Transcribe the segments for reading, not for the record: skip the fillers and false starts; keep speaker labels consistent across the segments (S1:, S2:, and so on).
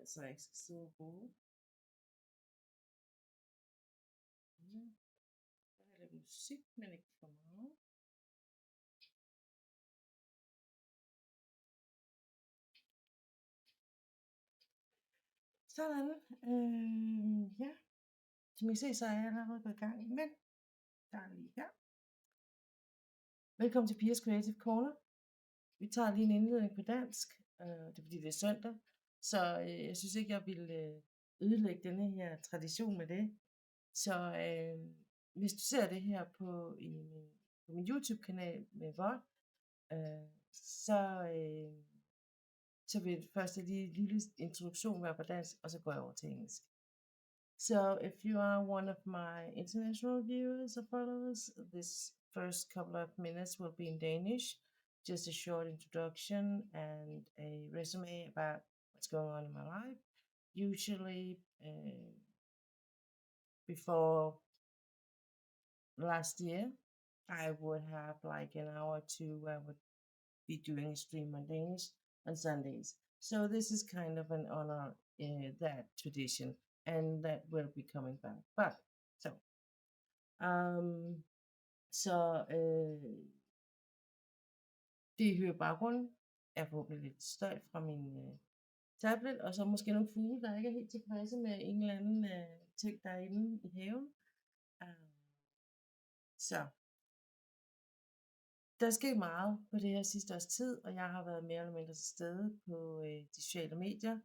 S1: så jeg ikke skal sidde og bruge. Der er lidt musik, men ikke for meget. Sådan. Ja. Som I ser, så er jeg allerede gået i gang. Men der er lige her. Velkommen til Piers Creative Corner. Vi tager lige en indledning på dansk. Det er fordi det er søndag. Så jeg synes ikke, jeg vil ødelægge denne her tradition med det. Så hvis du ser det her på min YouTube-kanal med VOD, så vil først lige en lille introduktion være på dansk, og så går jeg over til engelsk. So if you are one of my international viewers or followers, this first couple of minutes will be in Danish. Just a short introduction and a resume about what's going on in my life. Usually, before last year, I would have like an hour or two where I would be doing a stream on Danish on Sundays. So this is kind of an honor that tradition, and that will be coming back. But det I hører i baggrunden er forhåbentlig lidt støj fra min tablet, og så måske nogle fugle, der ikke er helt tilfredse med en eller anden ting, der er inde i haven. Så der er sket meget på det her sidste års tid, og jeg har været mere eller mindre til stede på de sociale medier,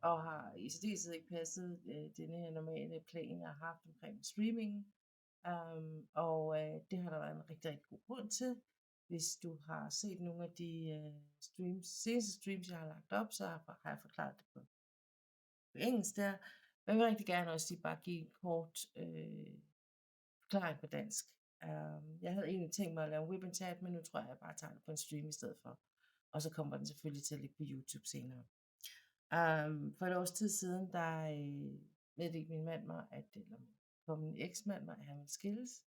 S1: og har i særdeleshed ikke passet denne her normale plan, jeg har haft omkring streamingen. Og det har der været en rigtig, rigtig god grund til. Hvis du har set nogle af de seneste streams, jeg har lagt op, så har jeg forklaret det på engelsk der. Men jeg vil rigtig gerne også bare give en kort forklaring på dansk. Jeg havde egentlig tænkt mig at lave en whip and tab, men nu tror jeg bare tager det på en stream i stedet for. Og så kommer den selvfølgelig til at ligge på YouTube senere. For et års tid siden, der meddelte min mand mig, min eksmand mig, at han ville skilles.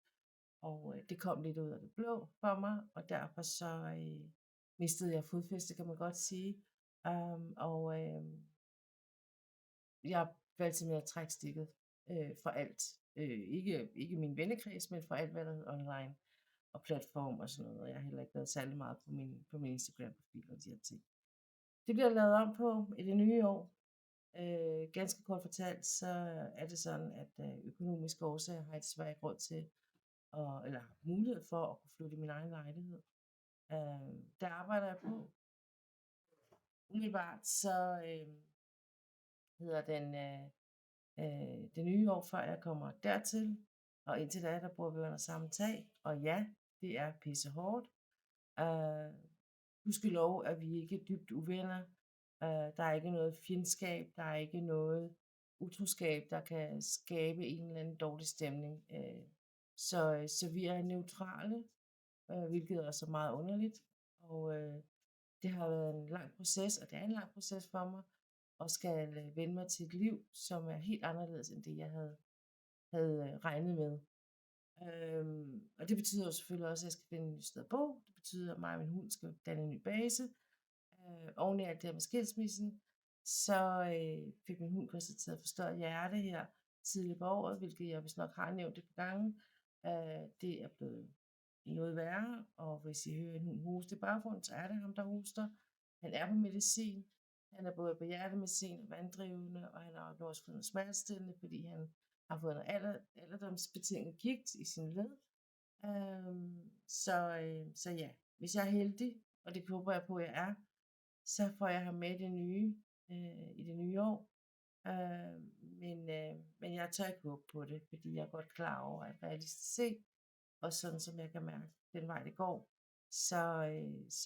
S1: Og det kom lidt ud af det blå for mig, og derfor så mistede jeg fodfæste, kan man godt sige. Jeg valgte simpelthen at trække stikket for alt. Ikke min vennekreds, men for alt, hvad der hedder online og platform og sådan noget. Jeg har heller ikke været særlig meget på min Instagram-profil og de her ting. Det bliver lavet om på i det nye år. Ganske kort fortalt, så er det sådan, at økonomiske årsager har jeg desværre ikke råd til, eller mulighed for at kunne flytte i min egen lejlighed. Der arbejder jeg på. Umiddelbart så hedder den det nye år, før jeg kommer dertil. Og indtil da, der bor vi under samme tag. Og ja, det er pisse hårdt. Gudskelov er vi ikke dybt uvenner. Der er ikke noget fjendskab. Der er ikke noget utroskab, der kan skabe en eller anden dårlig stemning. Så vi er neutrale, hvilket også er meget underligt. Og det har været en lang proces, og det er en lang proces for mig, og skal vende mig til et liv, som er helt anderledes end det, jeg havde regnet med. Og det betyder jo selvfølgelig også, at jeg skal finde et nyt sted at bo. Det betyder, at mig og min hund skal danne en ny base. Oven i alt det her med skilsmissen, så fik min hund konstateret forstørret hjerte her tidligere på året, hvilket jeg vist nok har nævnt et par gange. Det er blevet noget værre, og hvis I hører en hund hoste i baggrunden, så er det ham, der hoster. Han er på medicin. Han er både på hjertemedicin og vanddrivende, og han har også fået noget smertestillende, fordi han har fået noget alderdomsbetinget gigt i sin led. Så ja, hvis jeg er heldig, og det håber jeg på, at jeg er, så får jeg ham med i det nye år. Men jeg tør ikke håbe på det, fordi jeg er godt klar over, at realistisk set, og sådan som jeg kan mærke den vej det går, så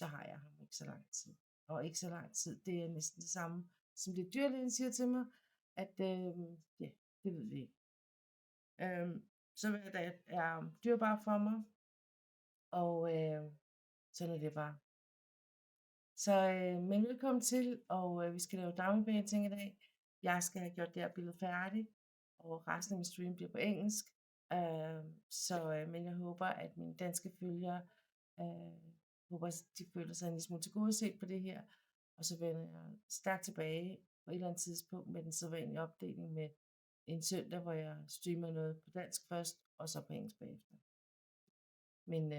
S1: har jeg ham ikke så lang tid. Og ikke så lang tid, det er næsten det samme, som det dyrlægen siger til mig, at ja, det ved vi ikke. Så hver dag er dyrbar for mig, og sådan er det bare. Så men velkommen til, og vi skal lave downbeating i dag. Jeg skal have gjort det her billede færdigt, og resten af min stream bliver på engelsk. Men jeg håber, at mine danske følgere håber, at de føler sig en lille smule tilgodeset på det her. Og så vender jeg stærkt tilbage på et eller andet tidspunkt med den sædvanlige opdeling med en søndag, hvor jeg streamer noget på dansk først, og så på engelsk bagefter. Men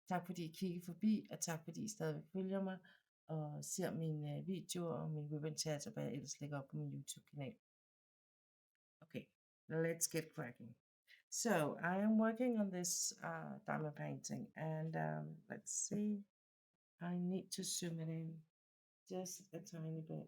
S1: tak fordi I kiggede forbi, og tak fordi I stadigvæk følger mig, og ser mine videoer og min ribbon chat, og hvad jeg ellers lægger op på min YouTube-kanal. Okay, let's get cracking. So I am working on this diamond painting, and let's see. I need to zoom it in just a tiny bit.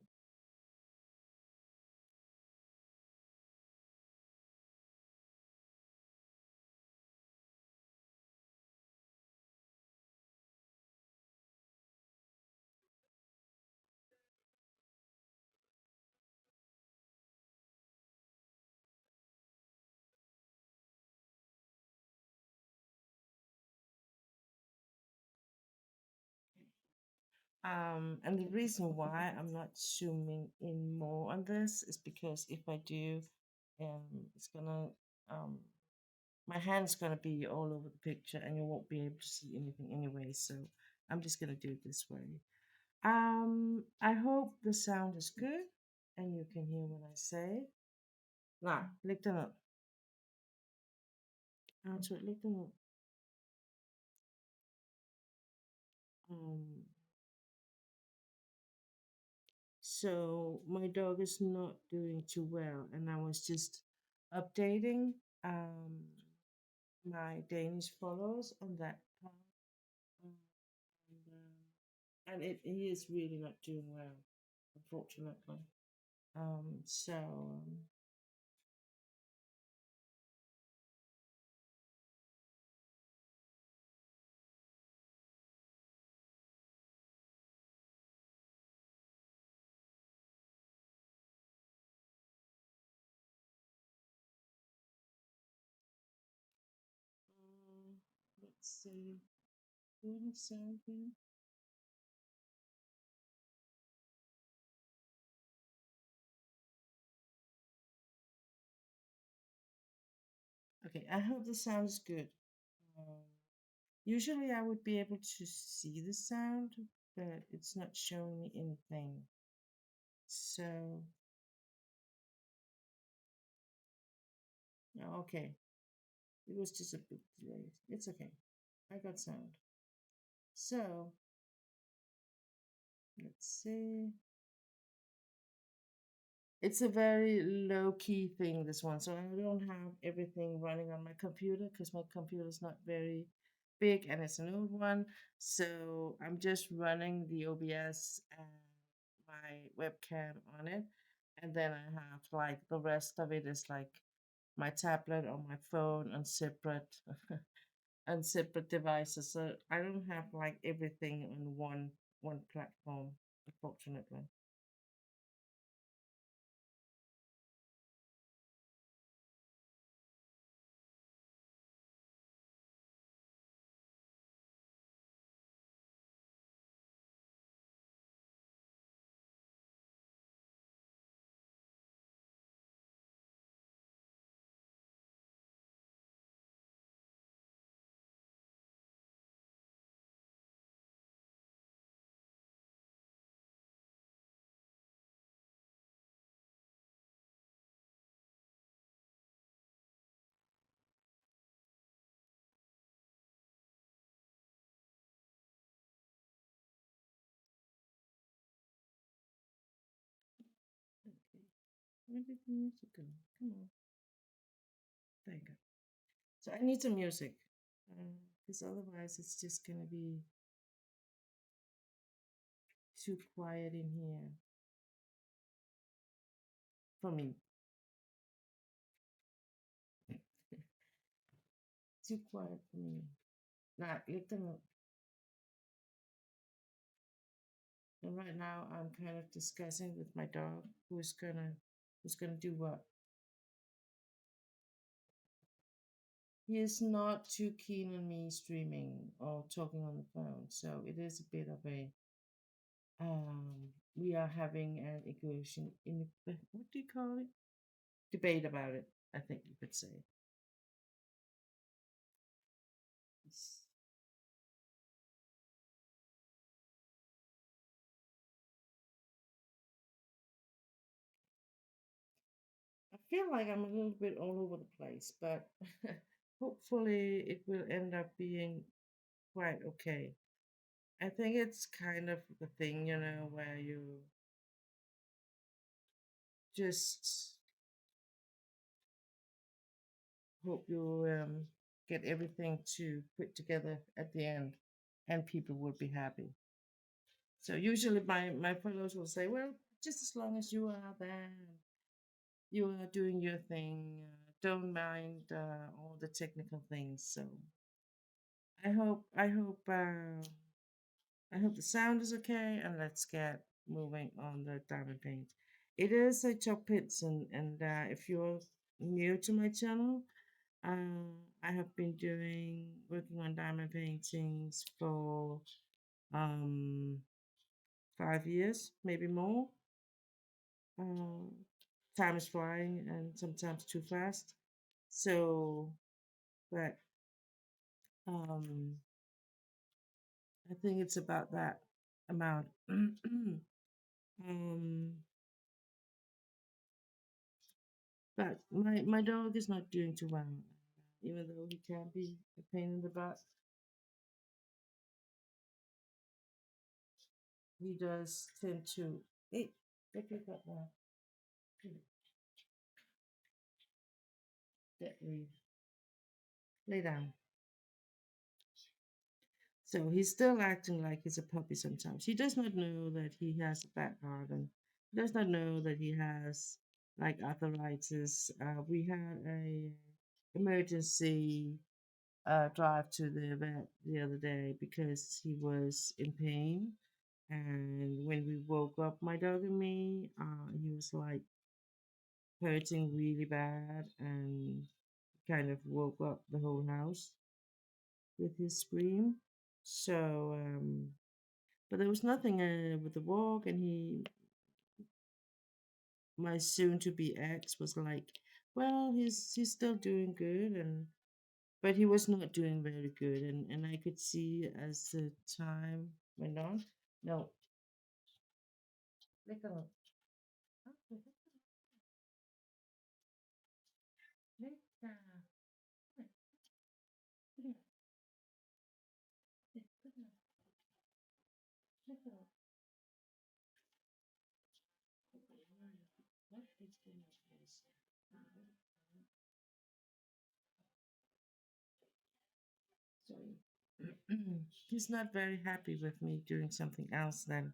S1: And the reason why I'm not zooming in more on this is because if I do, it's gonna my hand's gonna be all over the picture, and you won't be able to see anything anyway. So I'm just gonna do it this way. I hope the sound is good, and you can hear what I say. Nej, læg den ned. Arthur, læg den ned. Um, so my dog is not doing too well, and I was just updating my Danish followers on that part. Um, he is really not doing well, unfortunately. So let's see. What sound here? Okay, I hope the sound is good. Um, Usually I would be able to see the sound, but it's not showing me anything. So, okay. It was just a bit delayed. It's okay. I got sound. So, let's see. It's a very low key thing, this one. So I don't have everything running on my computer because my computer is not very big and it's an old one. So I'm just running the OBS and my webcam on it. And then I have like the rest of it is like my tablet or my phone on separate on separate devices. So I don't have like everything on one platform, unfortunately. Okay. Where did the music go? Come on. There you go. So I need some music. Because otherwise it's just gonna be too quiet in here for me. Too quiet for me. Nah, let them up. And right now I'm kind of discussing with my dog who's gonna do what. He is not too keen on me streaming or talking on the phone, so it is a bit of a we are having an equation in what do you call it? Debate about it, I think you could say. Yes. feel like I'm a little bit all over the place, but hopefully it will end up being quite okay. I think it's kind of the thing, where you just hope you get everything to put together at the end and people will be happy. So usually my fellows will say, well, just as long as you are there, you are doing your thing, don't mind all the technical things. So I hope I hope I hope the sound is okay, and let's get moving on the diamond paint. It is a top hits, and if you're new to my channel, I have been working on diamond paintings for um 5 years, maybe more. Uh, Time is flying, and sometimes too fast. So, but um, I think it's about that amount. um, but my dog is not doing too well, even though he can be a pain in the butt. He does tend to. Hey, get your cup now. Get leave. Lay down. So he's still acting like he's a puppy sometimes. He does not know that he has a back garden. He does not know that he has like arthritis. We had a emergency drive to the vet the other day because he was in pain. And when we woke up, my dog and me, he was like hurting really bad and kind of woke up the whole house with his scream. So, but there was nothing with the walk, and my soon-to-be ex, was like, "Well, he's still doing good," and but he was not doing very good, and I could see as the time went on. No, look at sorry. He's not very happy with me doing something else than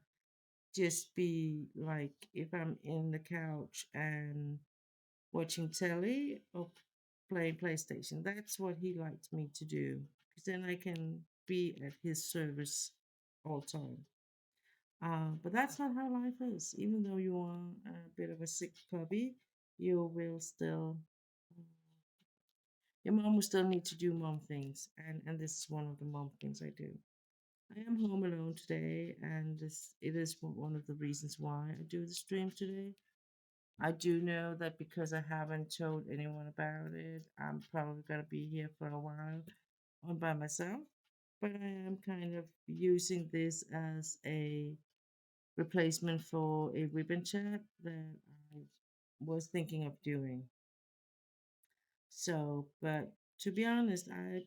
S1: just be like if I'm in the couch and watching telly or playing PlayStation. That's what he likes me to do. Because then I can be at his service all time. But that's not how life is. Even though you are a bit of a sick puppy, you will still, your mom will still need to do mom things. And this is one of the mom things I do. I am home alone today, and it is one of the reasons why I do the stream today. I do know that because I haven't told anyone about it, I'm probably going to be here for a while all by myself. But I am kind of using this as a replacement for a ribbon chat that I was thinking of doing. So, but to be honest, I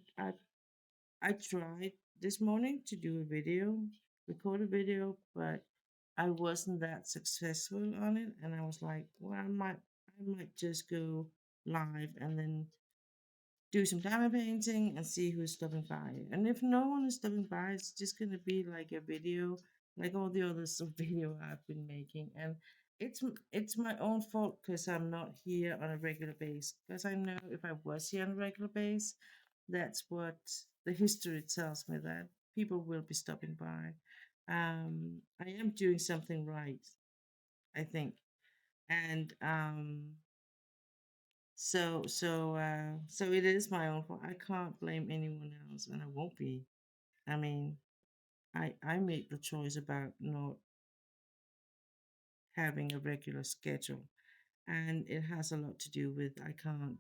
S1: tried this morning to do a video, record a video, but I wasn't that successful on it, and I was like, well, I might just go live and then do some diamond painting and see who's stopping by. And if no one is stopping by, it's just gonna be like a video, like all the other video I've been making. And it's my own fault because I'm not here on a regular base. Because I know if I was here on a regular base, that's what the history tells me, that people will be stopping by. I am doing something right, I think, and so it is my own fault. I can't blame anyone else, and I won't be. I mean, I made the choice about not having a regular schedule, and it has a lot to do with I can't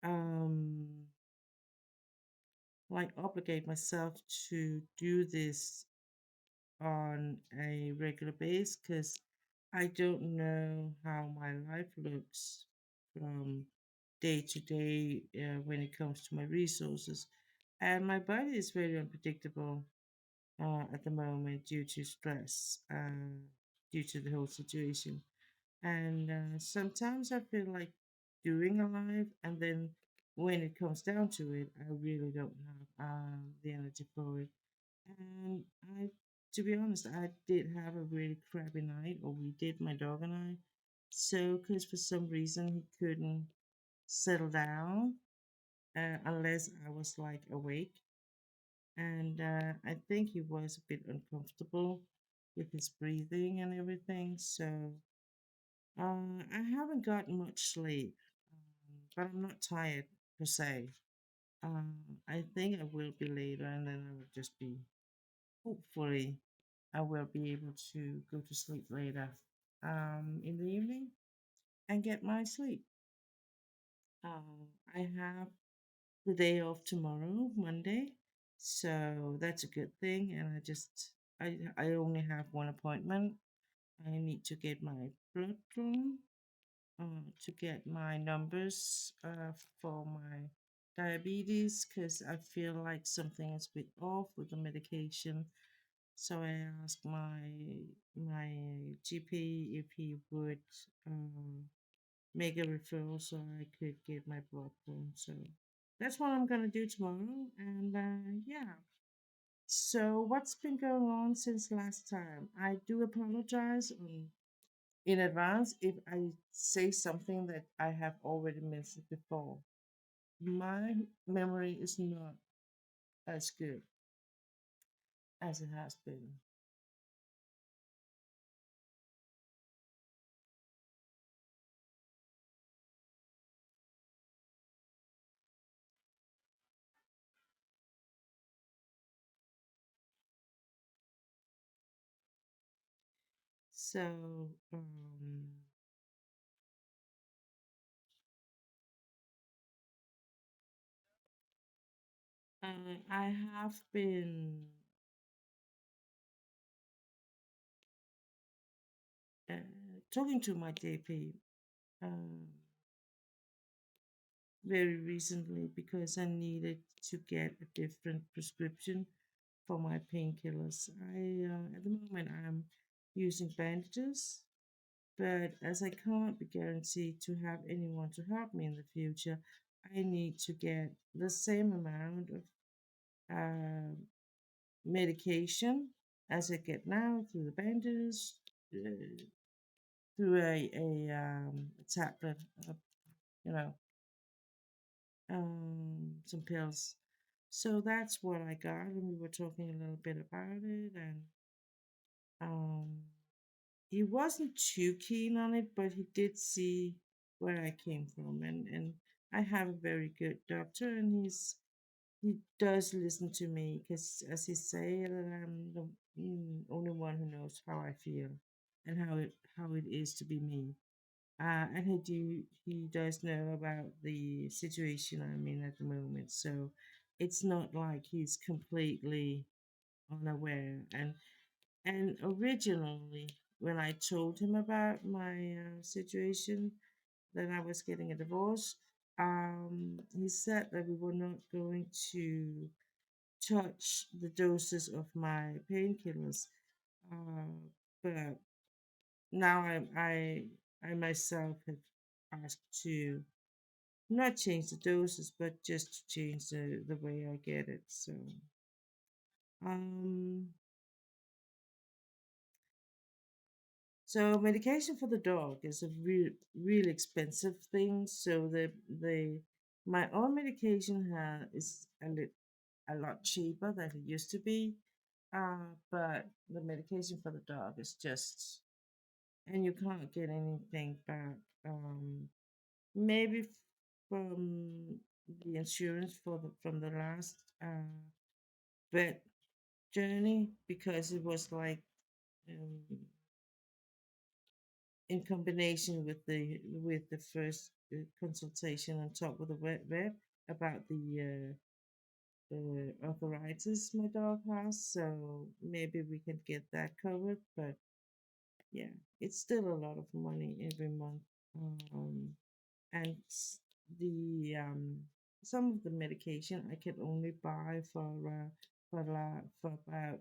S1: um like obligate myself to do this on a regular basis because I don't know how my life looks from day to day when it comes to my resources. And my body is very unpredictable at the moment due to stress, due to the whole situation. And sometimes I feel like doing a life, and then when it comes down to it, I really don't have the energy for it. And to be honest, I did have a really crappy night, or we did, my dog and I. So, because for some reason he couldn't settle down unless I was like awake. And I think he was a bit uncomfortable with his breathing and everything. So, I haven't gotten much sleep, but I'm not tired per se. I think I will be later, and then I will just be, hopefully, I will be able to go to sleep later in the evening and get my sleep. I have the day off tomorrow, Monday, so that's a good thing. And I only have one appointment. I need to get my blood drawn, to get my numbers for my diabetes because I feel like something is a bit off with the medication. So I asked my GP if he would make a referral so I could get my blood drawn. So that's what I'm gonna do tomorrow. And yeah. So what's been going on since last time? I do apologize in advance if I say something that I have already mentioned before. My memory is not as good as it has been. So I have been talking to my GP very recently because I needed to get a different prescription for my painkillers. I At the moment I'm using bandages, but as I can't be guaranteed to have anyone to help me in the future, I need to get the same amount of uh, medication as I get now through the bandages, uh, through a tablet, you know, some pills. So that's what I got, and we were talking a little bit about it, and um, he wasn't too keen on it, but he did see where I came from, and I have a very good doctor, and he does listen to me because, as he say, that I'm the only one who knows how I feel and how it is to be me. And he does know about the situation I'm in at the moment, so it's not like he's completely unaware. And originally, when I told him about my situation, that I was getting a divorce, he said that we were not going to touch the doses of my painkillers. Uh, but now I myself have asked to not change the doses, but just to change the way I get it. So um, so medication for the dog is a real expensive thing. So the my own medication is a lot cheaper than it used to be. But the medication for the dog is just, and you can't get anything back. Maybe from the insurance from the last vet journey because it was like um, in combination with the first consultation on top with the vet about the arthritis my dog has. So maybe we can get that covered, but yeah, it's still a lot of money every month. Um, and the some of the medication I can only buy for about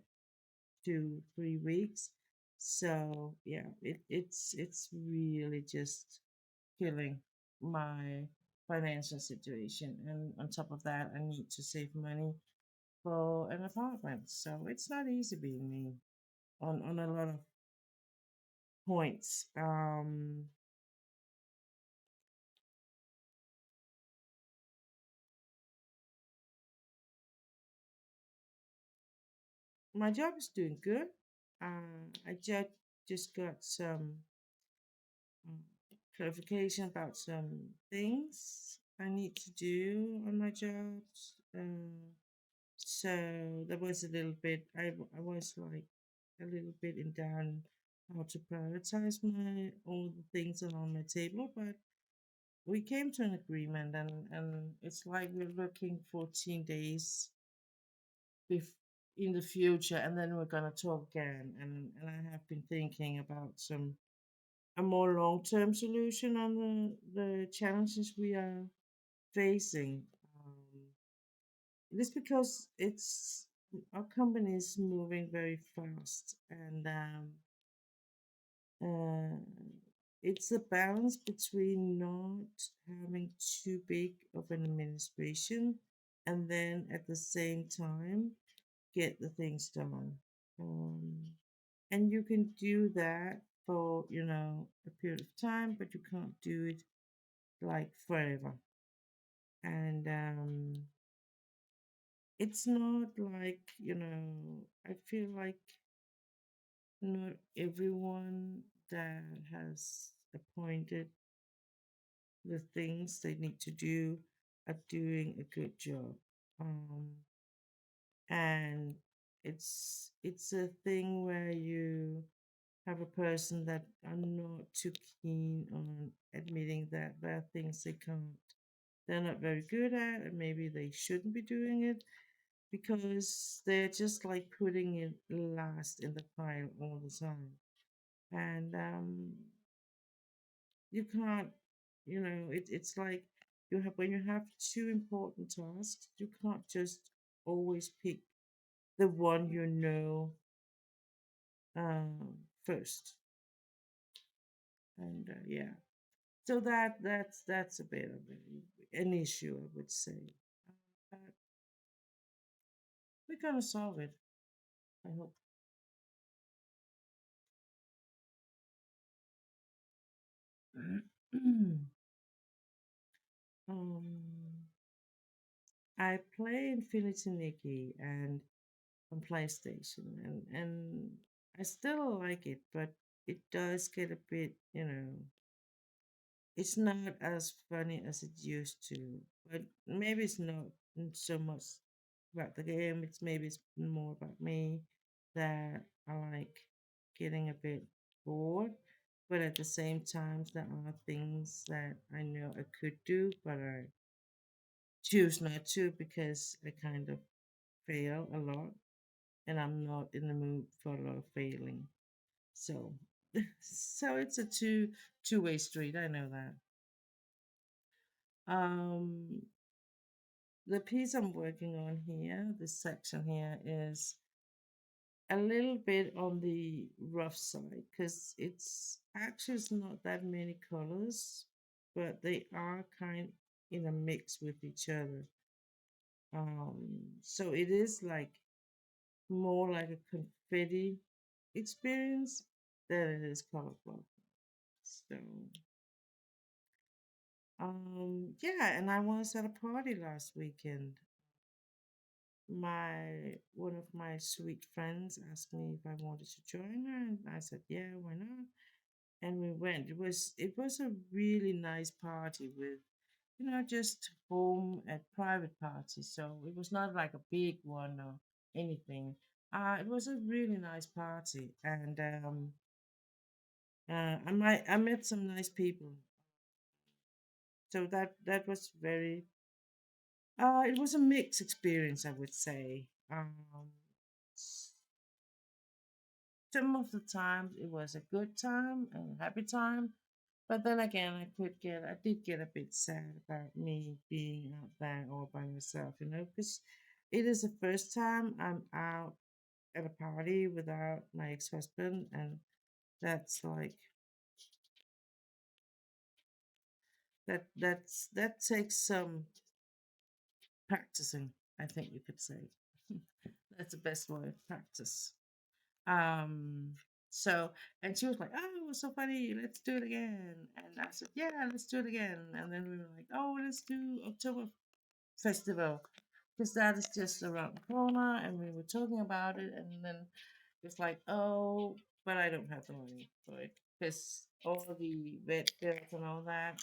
S1: 2 3 weeks. So yeah, it's really just killing my financial situation. And on top of that, I need to save money for an apartment. So it's not easy being me on a lot of points. My job is doing good. I just got some um, clarification about some things I need to do on my jobs. So there was a little bit. I was like a little bit in down how to prioritize my all the things that are on my table, but we came to an agreement, and it's like we're looking 14 days bef- in the future, and then we're gonna talk again. And I have been thinking about some a more long term solution on the challenges we are facing. It is because it's our company is moving very fast, and uh, it's a balance between not having too big of an administration, and then at the same time get the things done. Um, and you can do that for a period of time, but you can't do it like forever. And it's not like I feel like not everyone that has appointed the things they need to do are doing a good job. Um, and it's a thing where you have a person that are not too keen on admitting that there are things they're not very good at, and maybe they shouldn't be doing it because they're just like putting it last in the pile all the time. And you can't, it's like you have when you have two important tasks, you can't just always pick the one first. And yeah, so that's a bit of an issue, I would say. But we're gonna solve it, I hope. um, I play Infinity Nikki and on PlayStation, and I still like it, but it does get a bit, it's not as funny as it used to. But maybe it's not so much about the game. It's more about me that I like getting a bit bored. But at the same time, there are things that I know I could do, but I choose not to because I kind of fail a lot, and I'm not in the mood for a lot of failing. So, so it's a two-way street. I know that. Um, the piece I'm working on here, this section here, is a little bit on the rough side because it's not that many colors, but they are kind in a mix with each other. So it is like more like a confetti experience than it is colorful. So, yeah, and I was at a party last weekend. One of my sweet friends asked me if I wanted to join her, and I said, "Yeah, why not?" And we went. It was a really nice party with just home at private parties. So it was not like a big one or anything. It was a really nice party, and I met some nice people. So that was very. It was a mixed experience, I would say. some of the times it was a good time and a happy time, but then again, I did get a bit sad about me being out there all by myself, because it is the first time I'm out at a party without my ex-husband, and that's like that takes some practicing, I think you could say. That's the best word, practice. Um, so, and she was like, "Oh, it was so funny. Let's do it again." And I said, "Yeah, let's do it again." And then we were like, "Oh, let's do October Festival because that is just around the corner." And we were talking about it, and then it's like, "Oh, but I don't have the money for it because all the vet bills and all that."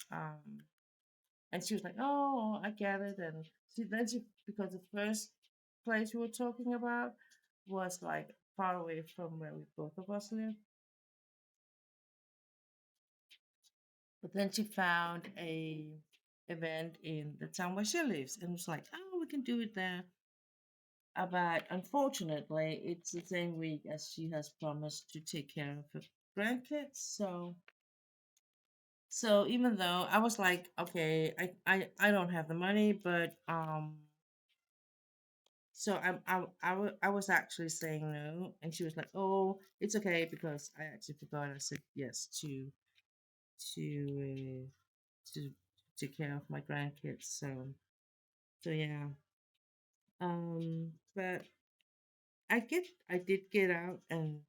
S1: And she was like, "Oh, I get it." And she because the first place we were talking about was like far away from where we both of us live. But then she found a event in the town where she lives, and was like, "Oh, we can do it there." But unfortunately, it's the same week as she has promised to take care of her grandkids. So even though I was like, okay, I don't have the money, but so I was actually saying no, and she was like, "Oh, it's okay," because I actually forgot I said yes to to take care of my grandkids. So yeah. But I did get out and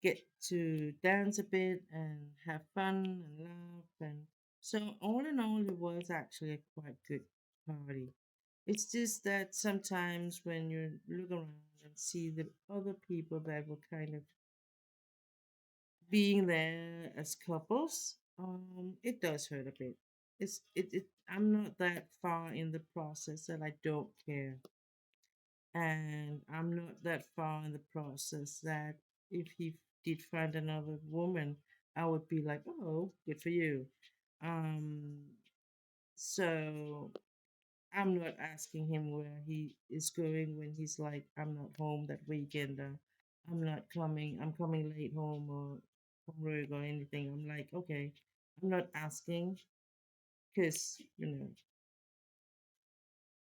S1: get to dance a bit and have fun and laugh, and so all in all, it was actually a quite good party. It's just that sometimes when you look around and see the other people that were kind of being there as couples, it does hurt a bit. I'm not that far in the process that I don't care, and I'm not that far in the process that if he did find another woman, I would be like, oh, good for you. Um, so I'm not asking him where he is going when he's like, I'm not home that weekend. I'm not coming. I'm coming late home or from work or anything. I'm like, okay, I'm not asking because,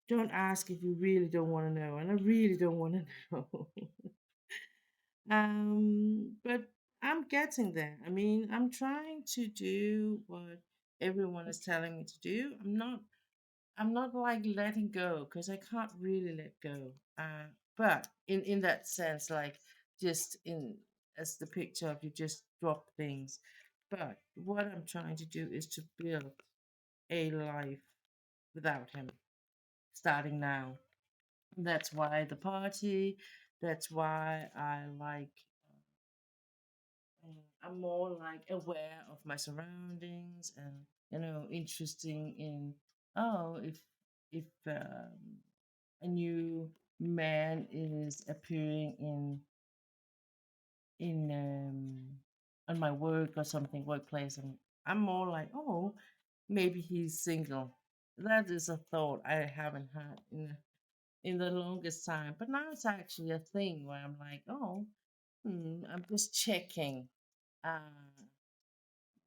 S1: don't ask if you really don't want to know. And I really don't want to know. But I'm getting there. I mean, I'm trying to do what everyone is telling me to do. I'm not like letting go because I can't really let go. But in that sense, like just in as the picture of you just drop things. But what I'm trying to do is to build a life without him, starting now. That's why the party. That's why I like. I'm more like aware of my surroundings and interesting in if a new man is appearing in on my work or something workplace, and I'm more like, oh, maybe he's single. That is a thought I haven't had in the longest time, but now it's actually a thing where I'm like, oh, I'm just checking. uh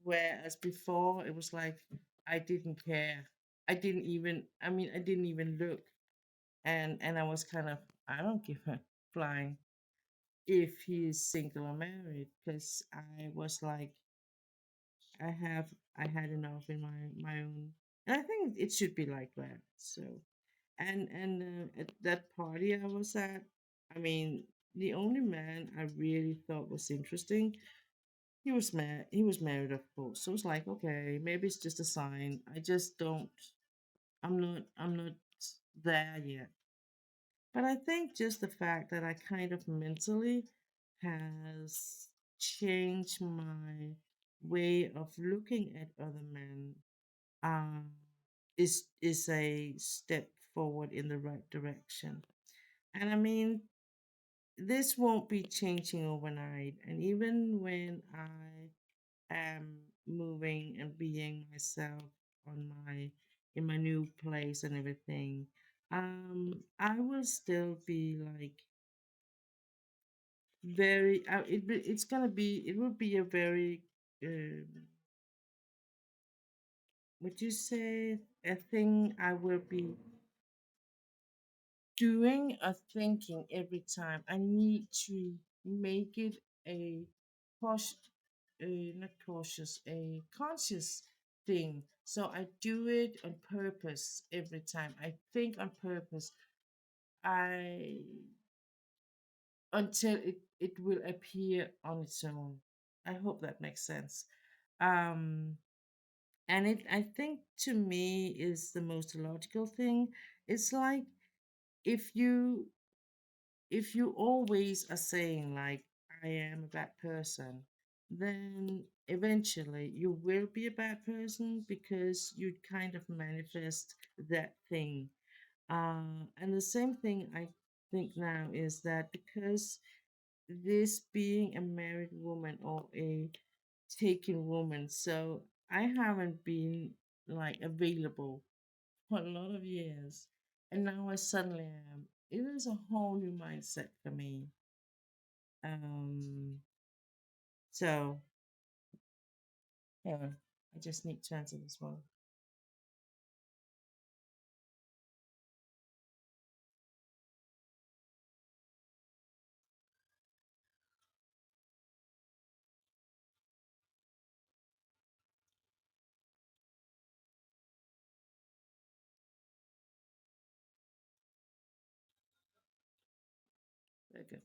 S1: Whereas before it was like I didn't care. I didn't even look, and I was kind of, I don't give a flying if he's single or married, because I was like, I have I had enough in my own, and I think it should be like that. So and at that party I was at, I mean, the only man I really thought was interesting, he was married, of course. So it's like, okay, maybe it's just a sign. I just don't. I'm not there yet. But I think just the fact that I kind of mentally has changed my way of looking at other men, um, is a step forward in the right direction. And I mean, this won't be changing overnight. And even when I am moving and being myself on my in my new place and everything, I will still be like very it's gonna be, it will be a very um would you say, a thing I will be doing or thinking every time. I need to make it a cautious, not cautious, a conscious thing. So I do it on purpose every time. I think on purpose. I until it will appear on its own. I hope that makes sense. Um, and it, I think, to me, is the most logical thing. It's like, if you if you always are saying like, I am a bad person, then eventually you will be a bad person, because you kind of manifest that thing. And the same thing I think now is that, because this being a married woman or a taken woman, so I haven't been like available for a lot of years, and now I suddenly am. It is a whole new mindset for me. Um, so yeah, I just need to answer this one. Very good.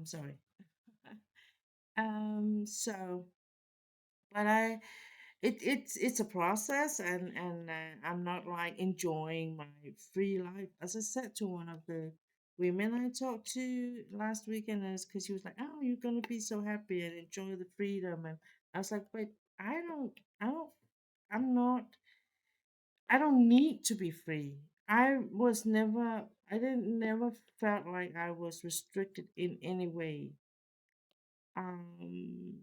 S1: Sorry. So, but it's a process, and I'm not like enjoying my free life. As I said to one of the women I talked to last weekend, is because she was like, "Oh, you're gonna be so happy and enjoy the freedom," and I was like, "But I don't, I'm not, I don't need to be free. I didn't never felt like I was restricted in any way." Um,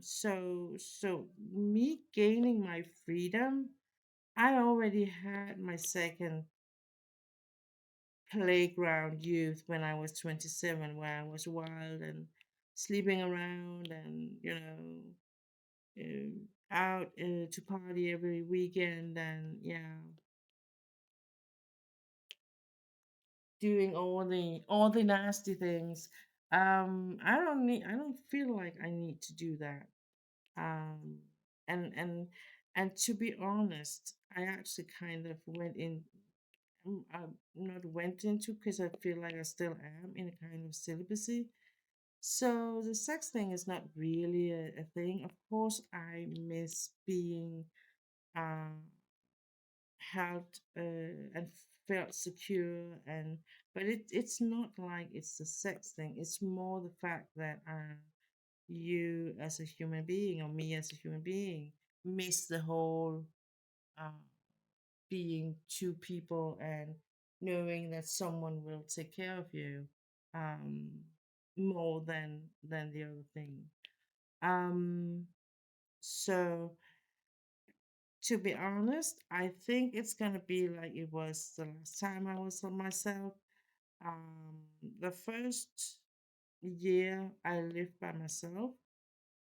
S1: so me gaining my freedom, I already had my second playground youth when I was 27, where I was wild and sleeping around, and out to party every weekend, and yeah, doing all the nasty things. I don't feel like I need to do that. um and to be honest, I actually kind of went in, not went into, because I feel like I still am in a kind of celibacy. So the sex thing is not really a thing. Of course, I miss being uh held, and felt secure, and but it's not like it's the sex thing. It's more the fact that you as a human being, or me as a human being, miss the whole uh, being two people, and knowing that someone will take care of you, um, more than the other thing. Um, so to be honest, I think it's gonna be like it was the last time I was on myself. Um, the first year I lived by myself,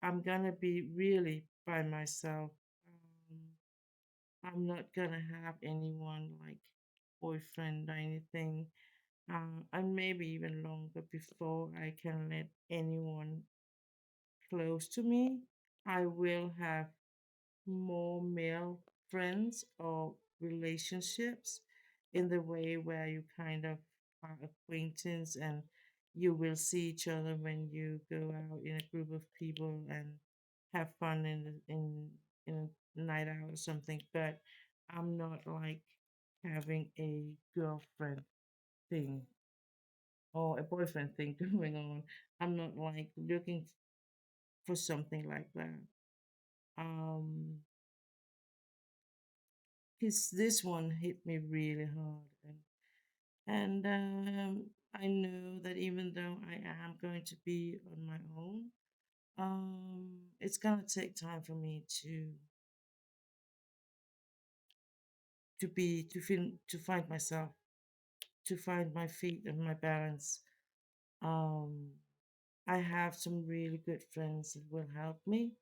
S1: I'm gonna be really by myself. Um, I'm not gonna have anyone like boyfriend or anything. And maybe even longer before I can let anyone close to me. I will have more male friends or relationships, in the way where you kind of are acquaintance, and you will see each other when you go out in a group of people and have fun in a night out or something. But I'm not like having a girlfriend thing or a boyfriend thing going on. I'm not like looking for something like that. Um, because this one hit me really hard, and I know that even though I am going to be on my own, it's gonna take time for me to find myself, to find my feet and my balance. Um, I have some really good friends that will help me,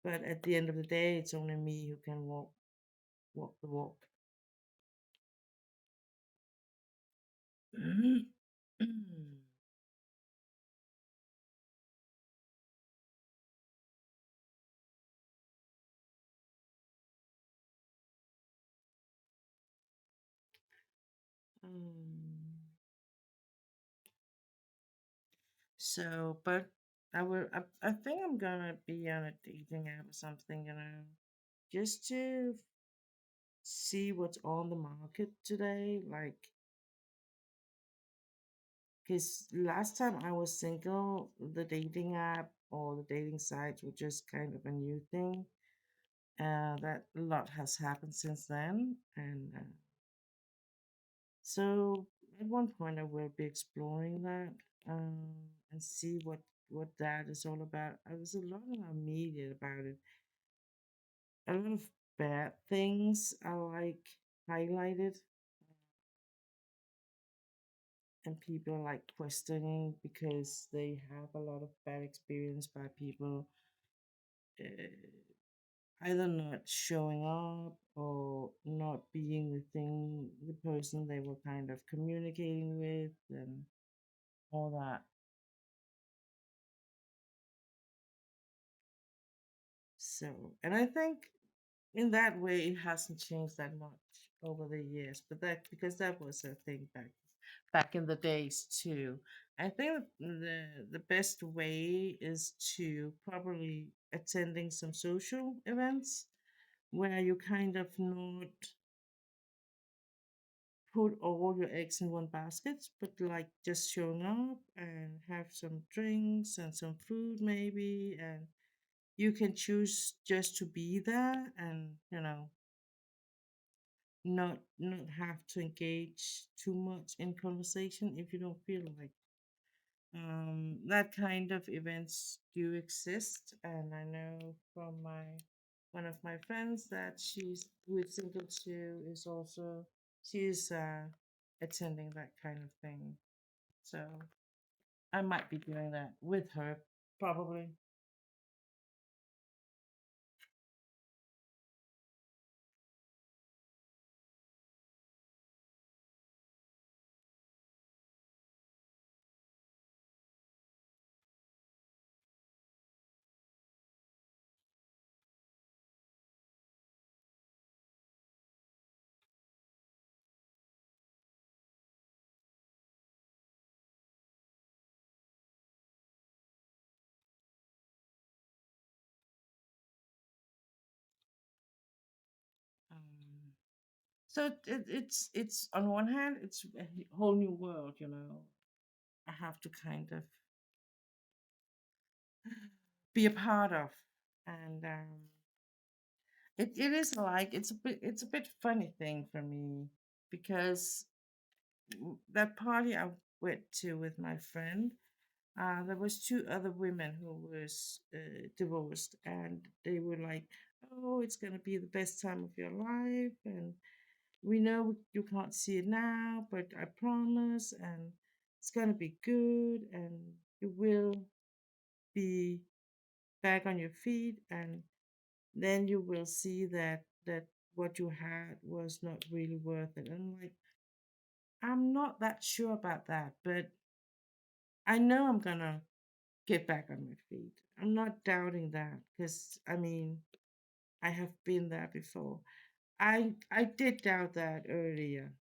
S1: but at the end of the day, it's only me who can walk the walk. Um, but I think I'm gonna be on a dating app or something, just to see what's on the market today. Like, because last time I was single, the dating app or the dating sites were just kind of a new thing. That a lot has happened since then, and so at one point I will be exploring that, um, and see what that is all about. I was a lot in our media about it. A lot of bad things are like highlighted, and people are like questioning because they have a lot of bad experience by people uh, either not showing up or not being the person they were kind of communicating with and all that. So, and I think in that way it hasn't changed that much over the years, but that because that was a thing back in the days too. I think the best way is to probably attending some social events where you kind of not put all your eggs in one basket, but like just showing up and have some drinks and some food maybe, and you can choose just to be there and not have to engage too much in conversation if you don't feel like that kind of events do exist, and I know from my one of my friends that she's who is single too is also she's attending that kind of thing. So I might be doing that with her probably. Um, so it's on one hand it's a whole new world. I have to kind of be a part of, and it is like it's a bit funny thing for me because that party I went to with my friend, there was two other women who was divorced, and they were like, "Oh, it's gonna be the best time of your life, and we know you can't see it now, but I promise, and it's gonna be good, and you will be back on your feet, and then you will see that what you had was not really worth it." And I'm like, I'm not that sure about that, but I know I'm gonna get back on my feet. I'm not doubting that because I mean I have been there before. I did doubt that earlier,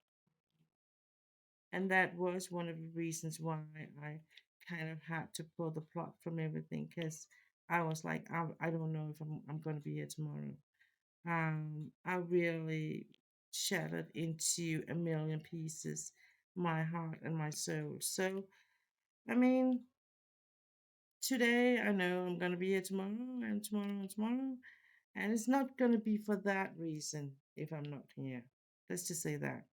S1: and that was one of the reasons why I kind of had to pull the plug from everything because I was like, I don't know if I'm going to be here tomorrow. I really shattered into a million pieces my heart and my soul. So, I mean, today I know I'm going to be here tomorrow and tomorrow and tomorrow. And it's not going to be for that reason if I'm not here. Let's just say that.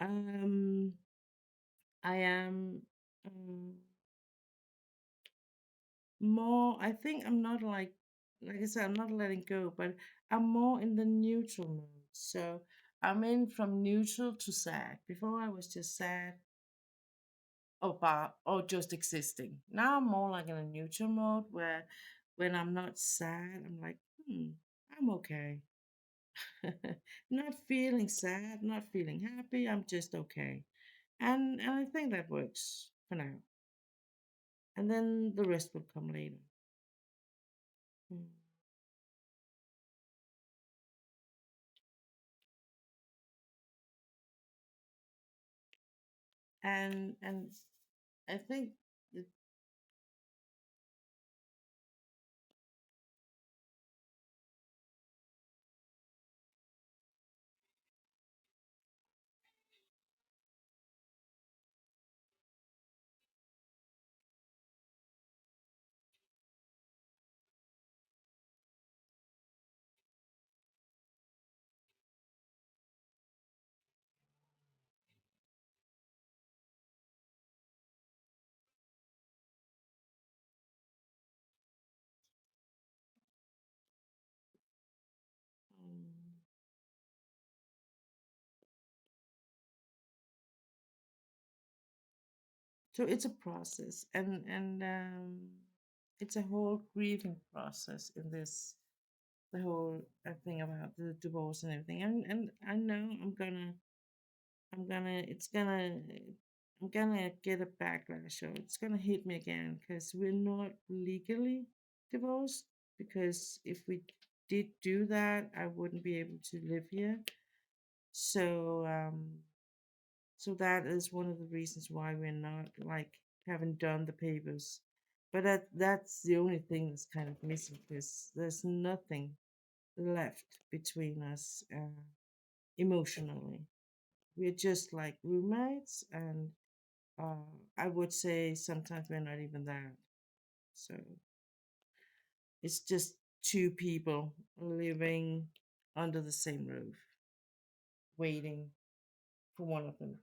S1: Um, I am um, more, I think I'm not like I said, I'm not letting go, but I'm more in the neutral mode. So I'm in from neutral to sad. Before I was just sad, or just existing. Now I'm more like in a neutral mode where when I'm not sad, I'm like, I'm okay. Not feeling sad, not feeling happy, I'm just okay. And I think that works for now. And then the rest will come later. Mm. And I think that, um, so it's a process, and it's a whole grieving process in this, the whole thing about the divorce and everything. And I know it's gonna, I'm gonna get a backlash, or it's gonna hit me again because we're not legally divorced. Because if we did do that, I wouldn't be able to live here. So, so that is one of the reasons why we're not like haven't done the papers. But that's the only thing that's kind of missing because there's nothing left between us emotionally. We're just like roommates, and uh, I would say sometimes we're not even that. So it's just two people living under the same roof, waiting for one of them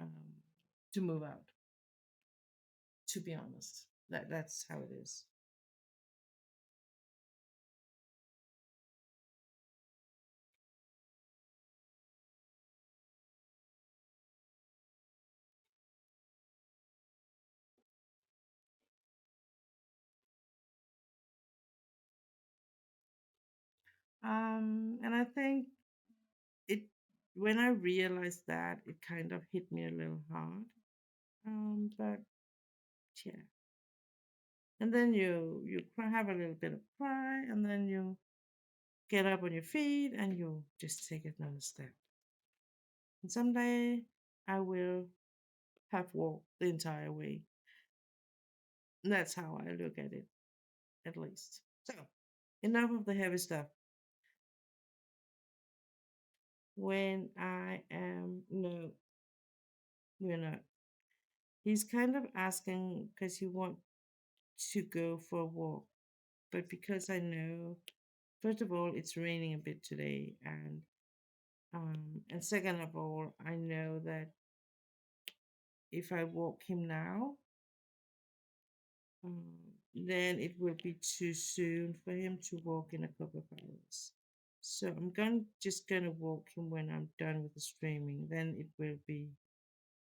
S1: um, to move out. To be honest, that's how it is. And I think it when I realized that, it kind of hit me a little hard. But yeah, and then you cry, have a little bit of cry, and then you get up on your feet and you just take another step. And someday I will have walked the entire way. And that's how I look at it, at least. So enough of the heavy stuff. When I am no, we're not. He's kind of asking because he wants to go for a walk, but because I know, first of all, it's raining a bit today, and second of all, I know that if I walk him now, um, then it will be too soon for him to walk in a couple of hours. So I'm just gonna walk him when I'm done with the streaming. Then it will be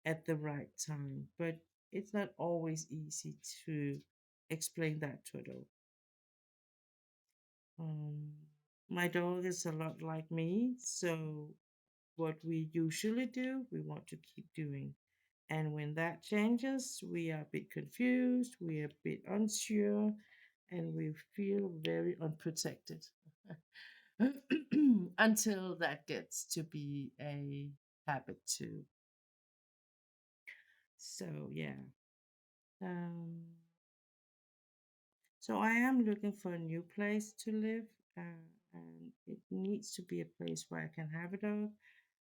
S1: at the right time. But it's not always easy to explain that to a dog. Um, my dog is a lot like me, so what we usually do, we want to keep doing. And when that changes, we are a bit confused, we are a bit unsure, and we feel very unprotected until that gets to be a habit too. So, yeah. Um, so I am looking for a new place to live, and it needs to be a place where I can have a dog,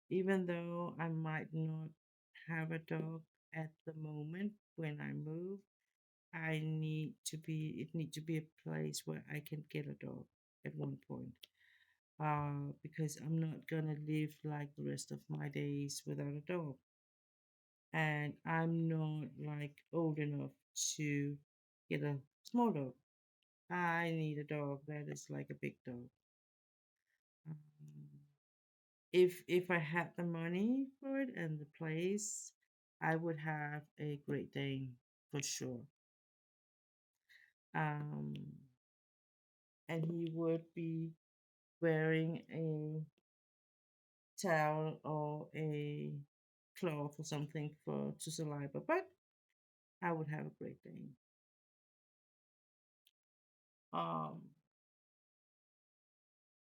S1: even though I might not have a dog at the moment when I move. It need to be a place where I can get a dog at one point. Because I'm not gonna live like the rest of my days without a dog. And I'm not like old enough to get a small dog. I need a dog that is like a big dog. Um, if I had the money for it and the place, I would have a Great Dane for sure. Um, and he would be wearing a towel or a cloth or something for to saliva, but I would have a Great Dane. Um,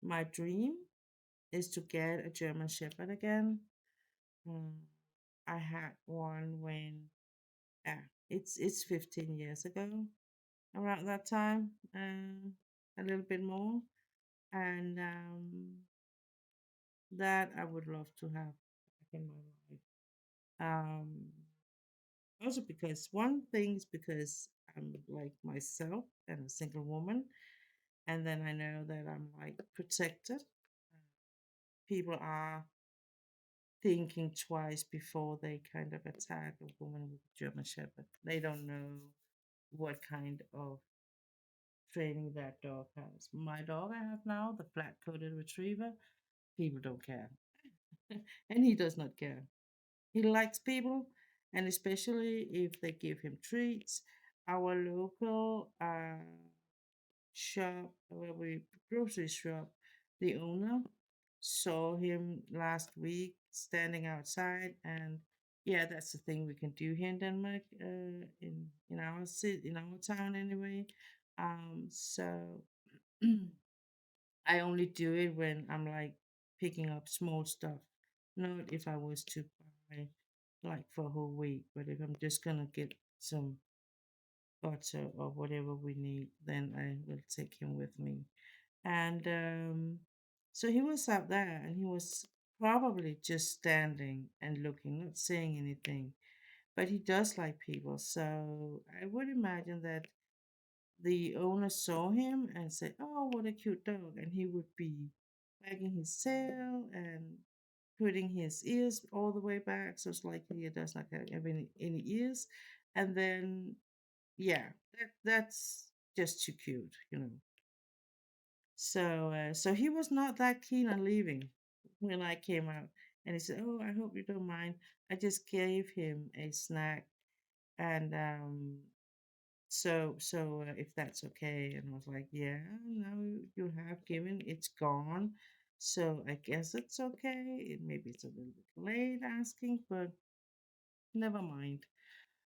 S1: my dream is to get a German Shepherd again. Mm, I had one when it's 15 years ago, around that time, a little bit more, and that I would love to have back in my life. Also because one thing is because I'm like myself and a single woman, and then I know that I'm like protected. People are thinking twice before they kind of attack a woman with a German Shepherd. They don't know what kind of training that dog has. My dog I have now, the flat coated retriever, people don't care. And he does not care. He likes people, and especially if they give him treats. Our local shop, where we grocery shop, the owner saw him last week standing outside, and yeah, that's the thing we can do here in Denmark, in our city, in our town anyway. So I only do it when I'm like picking up small stuff, not if I was to buy like for a whole week, but if I'm just gonna get some butter or whatever we need, then I will take him with me. And so he was up there and he was probably just standing and looking, not saying anything. But he does like people. So I would imagine that the owner saw him and said, "Oh, what a cute dog." And he would be wagging his tail and putting his ears all the way back. So it's like he does not have any ears. And then, yeah, that's just too cute, you know. So he was not that keen on leaving when I came out, and he said, "Oh, I hope you don't mind. I just gave him a snack, and if that's okay." And I was like, "Yeah, no, you have given. It's gone, so I guess it's okay. Maybe it's a little bit late asking, but never mind."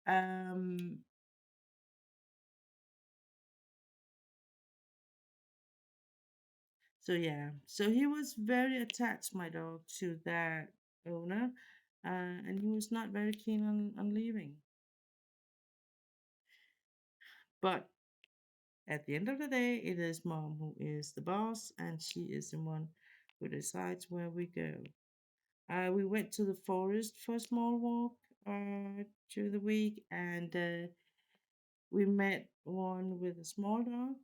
S1: Um, So yeah, so he was very attached, my dog, to that owner, and he was not very keen on leaving. But at the end of the day, it is mom who is the boss, and she is the one who decides where we go. We went to the forest for a small walk during the week, and we met one with a small dog.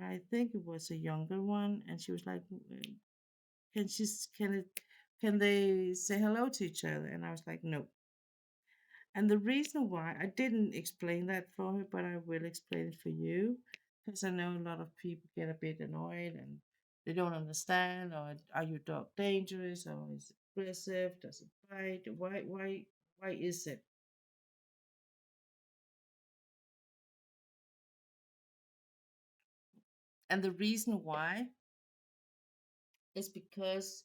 S1: I think it was a younger one, and she was like, can she can it can they say hello to each other? And I was like, no. And the reason why I didn't explain that for her, but I will explain it for you, because I know a lot of people get a bit annoyed and they don't understand, or are your dog dangerous, or is it aggressive, does it bite, why is it? And the reason why is because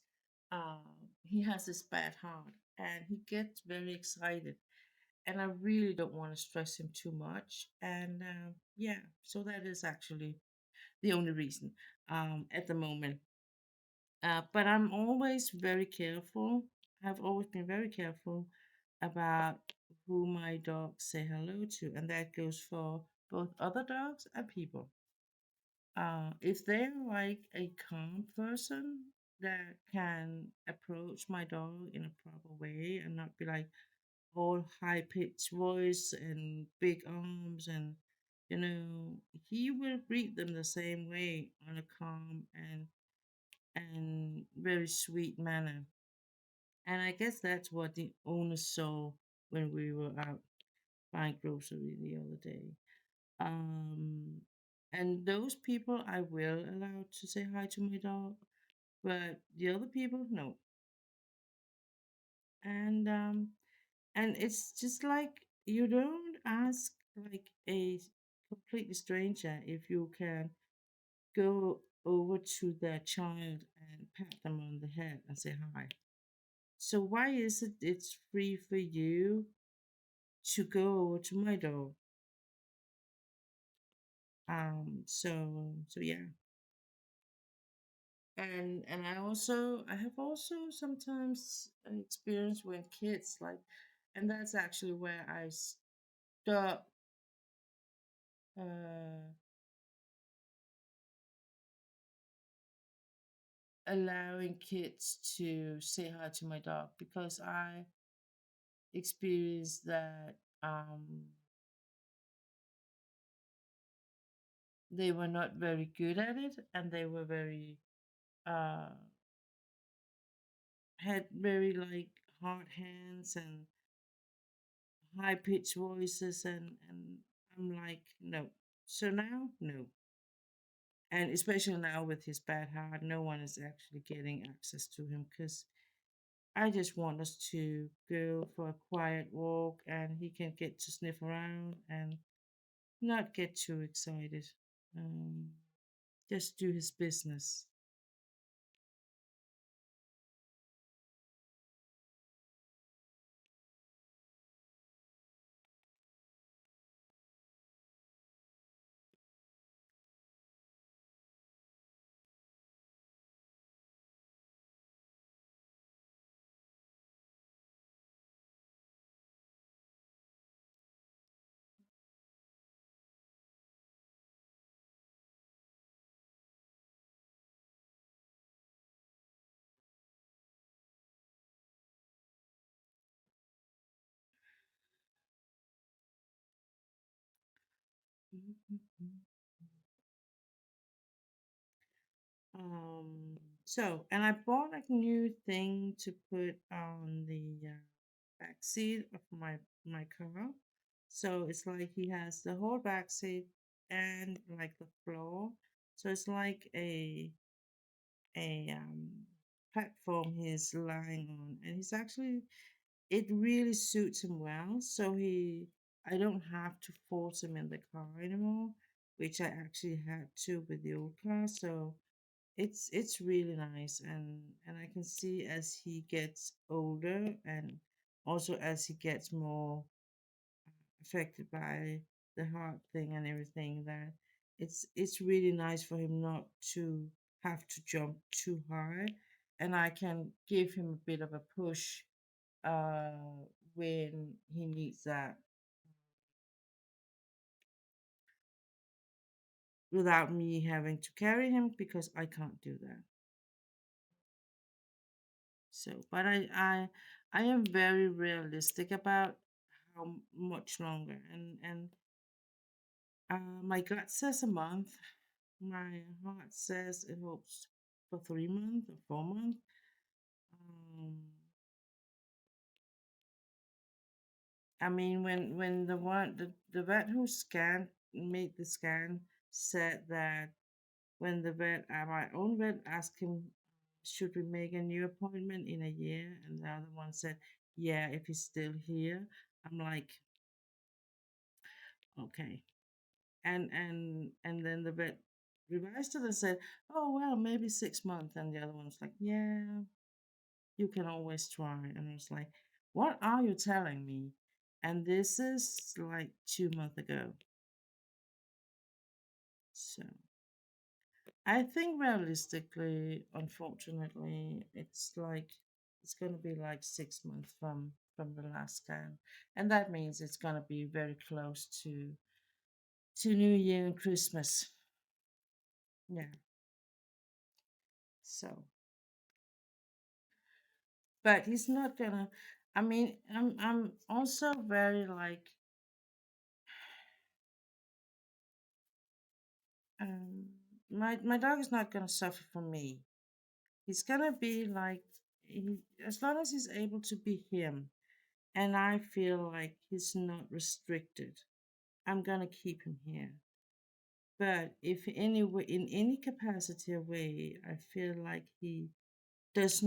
S1: he has this bad heart and he gets very excited, and I really don't want to stress him too much. And yeah, so that is actually the only reason at the moment. But I'm always very careful. I've always been very careful about who my dogs say hello to, and that goes for both other dogs and people. If they're like a calm person that can approach my dog in a proper way and not be like all high pitched voice and big arms, and you know, he will greet them the same way on a calm and very sweet manner. And I guess that's what the owner saw when we were out buying grocery the other day. Um, and those people I will allow to say hi to my dog, but the other people, no. And And it's just like you don't ask like a completely stranger if you can go over to their child and pat them on the head and say hi. So why is it it's free for you to go over to my dog? So yeah. And I have also sometimes experienced when kids like, and that's actually where I stop uh, allowing kids to say hi to my dog because I experienced that they were not very good at it, and they were very uh, had very like hard hands and high pitched voices, and I'm like, no. So now, no. And especially now with his bad heart, no one is actually getting access to him because I just want us to go for a quiet walk and he can get to sniff around and not get too excited. Um, just do his business. So, and I bought like a new thing to put on the back seat of my car. So it's like he has the whole back seat and like the floor. So it's like a platform he's lying on, and he's actually it really suits him well. So I don't have to force him in the car anymore, which I actually had to with the old car. So it's really nice, and I can see as he gets older and also as he gets more affected by the heart thing and everything that it's really nice for him not to have to jump too high, and I can give him a bit of a push when he needs that without me having to carry him because I can't do that. So, but I am very realistic about how much longer, and my gut says a month, my heart says it hopes for 3 months or 4 months. Um, I mean, when the vet who scanned made the scan said that when the vet, my own vet, asked him, should we make a new appointment in a year, and the other one said, yeah, if he's still here. I'm like, okay. And then the vet revised it and said, oh well, maybe 6 months. And the other one's like, yeah, you can always try. And I was like, what are you telling me? And this is like 2 months ago. So I think realistically, unfortunately, it's gonna be like 6 months from the last scan. And that means it's gonna be very close to New Year and Christmas. Yeah. So but he's not gonna, I mean, I'm also very like um my dog is not gonna suffer from me. He's gonna be like as long as he's able to be him and I feel like he's not restricted, I'm gonna keep him here. But if any way, in any capacity or way, I feel like he does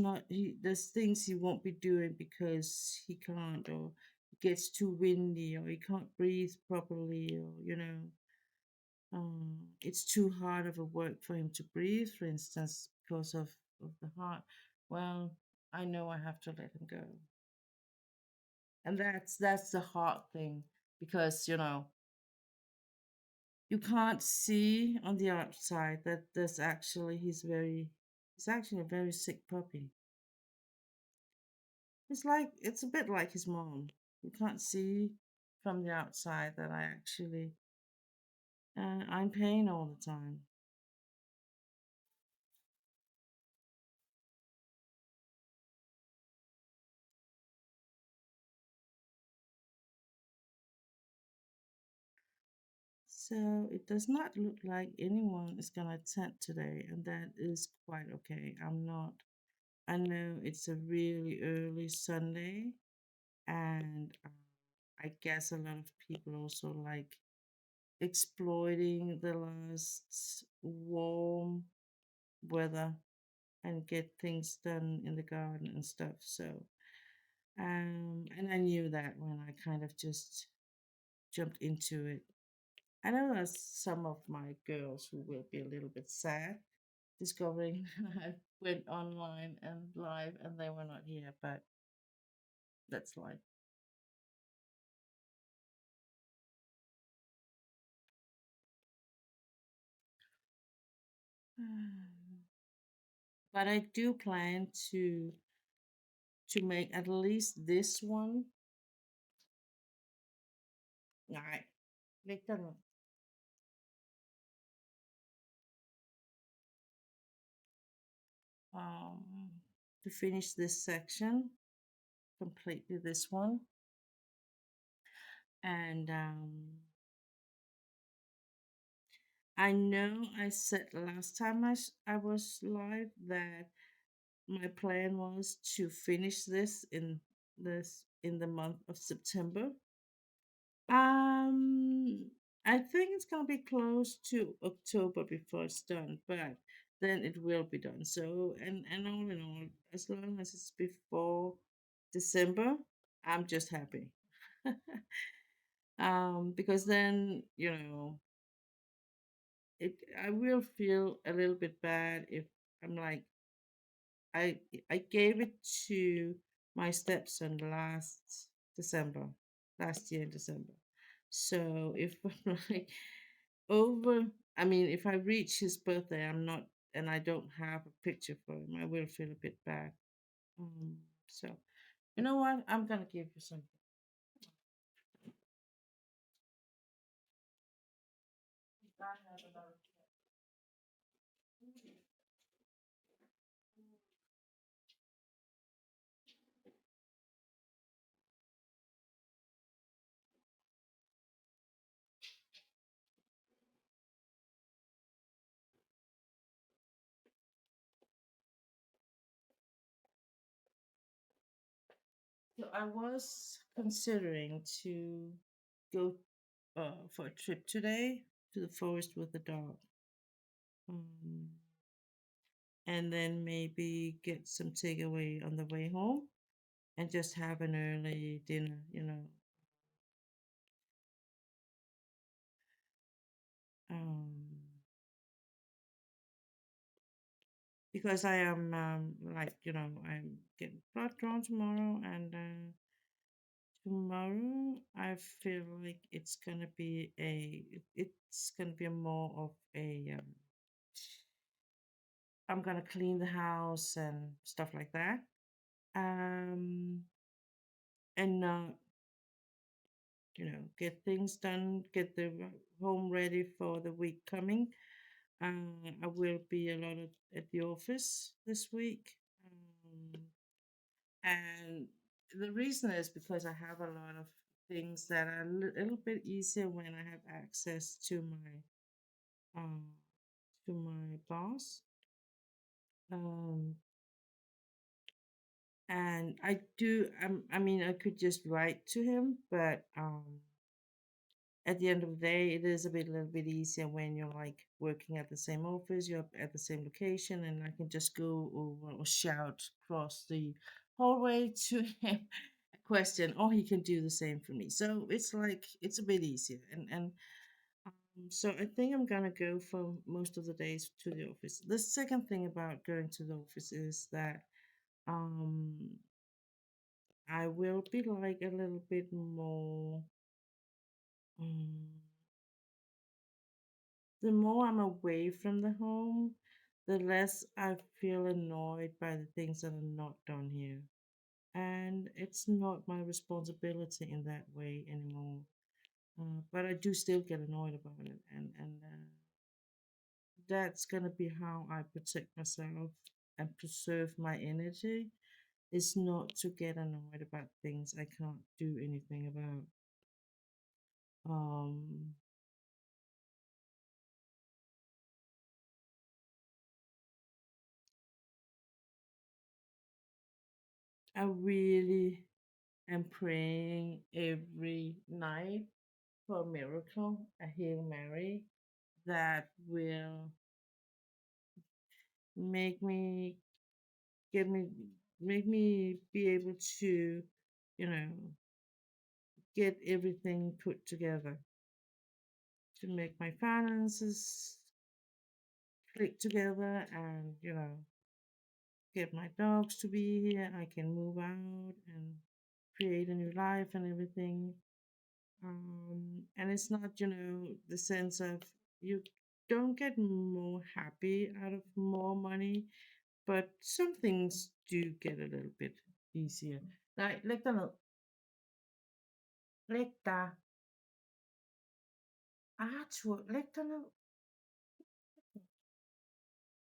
S1: things he won't be doing because he can't, or it gets too windy or he can't breathe properly, or it's too hard of a work for him to breathe, for instance, because of the heart. Well, I know I have to let him go, and that's the hard thing, because you can't see on the outside that there's actually he's actually a very sick puppy. It's a bit like his mom. You can't see from the outside that I'm in pain all the time. So it does not look like anyone is gonna attend today, and that is quite okay. I'm not. I know it's a really early Sunday, and I guess a lot of people also like exploiting the last warm weather and get things done in the garden and stuff. So, and I knew that when I kind of just jumped into it. I know there's some of my girls who will be a little bit sad discovering I went online and live and they were not here, but that's life. But I do plan to make at least this one. Nej, læg dig nu. Um, to finish this section completely, this one, and I know I said last time I was live that my plan was to finish this in the month of September. Um, I think it's gonna be close to October before it's done, but then it will be done. So, and all in all, as long as it's before December, I'm just happy. Because then it I will feel a little bit bad if I'm like I I gave it to my stepson December, last year in December. So if I'm like over, I mean, if I reach his birthday, I'm not, and I don't have a picture for him, I will feel a bit bad. Um, so you know what? I'm gonna give you something. So I was considering to go for a trip today to the forest with the dog. Um, and then maybe get some takeaway on the way home and just have an early dinner. Um, because I am I'm getting blood drawn tomorrow, and tomorrow I feel like it's gonna be more of a I'm gonna clean the house and stuff like that. Um, and not get things done, get the home ready for the week coming. I will be a lot at the office this week. And the reason is because I have a lot of things that are a little bit easier when I have access um, to my boss. Um, and I mean, I could just write to him, but at the end of the day, it is a little bit easier when you're like working at the same office, you're at the same location, and I can just go over or shout across the hallway to him question, or he can do the same for me. So it's like it's a bit easier. So I think I'm gonna go for most of the days to the office. The second thing about going to the office is that um I will be like a little bit more. Um, the more I'm away from the home, the less I feel annoyed by the things that are not done here. And it's not my responsibility in that way anymore. But I do still get annoyed about it, and that's gonna be how I protect myself and preserve my energy. Is not to get annoyed about things I can't do anything about. Um, I really am praying every night for a miracle, a Hail Mary that will make me get me make me be able to, you know, get everything put together to make my finances click together and, get my dogs to be here. I can move out and create a new life and everything. And it's not, the sense of you don't get more happy out of more money, but some things do get a little bit easier. Nej, læg dig ned. Læg dig. Arthur, læg dig ned.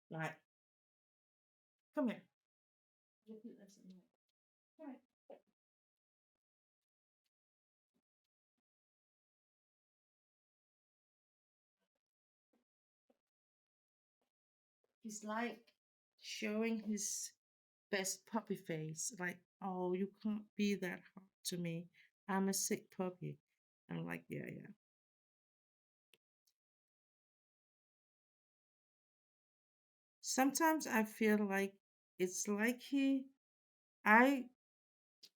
S1: Nej, kom her. Jeg gider ikke sådan her. Kom her. He's like showing his best puppy face. Like, oh, you can't be that hot to me. I'm a sick puppy. I'm like, yeah, yeah. Sometimes I feel like it's like I,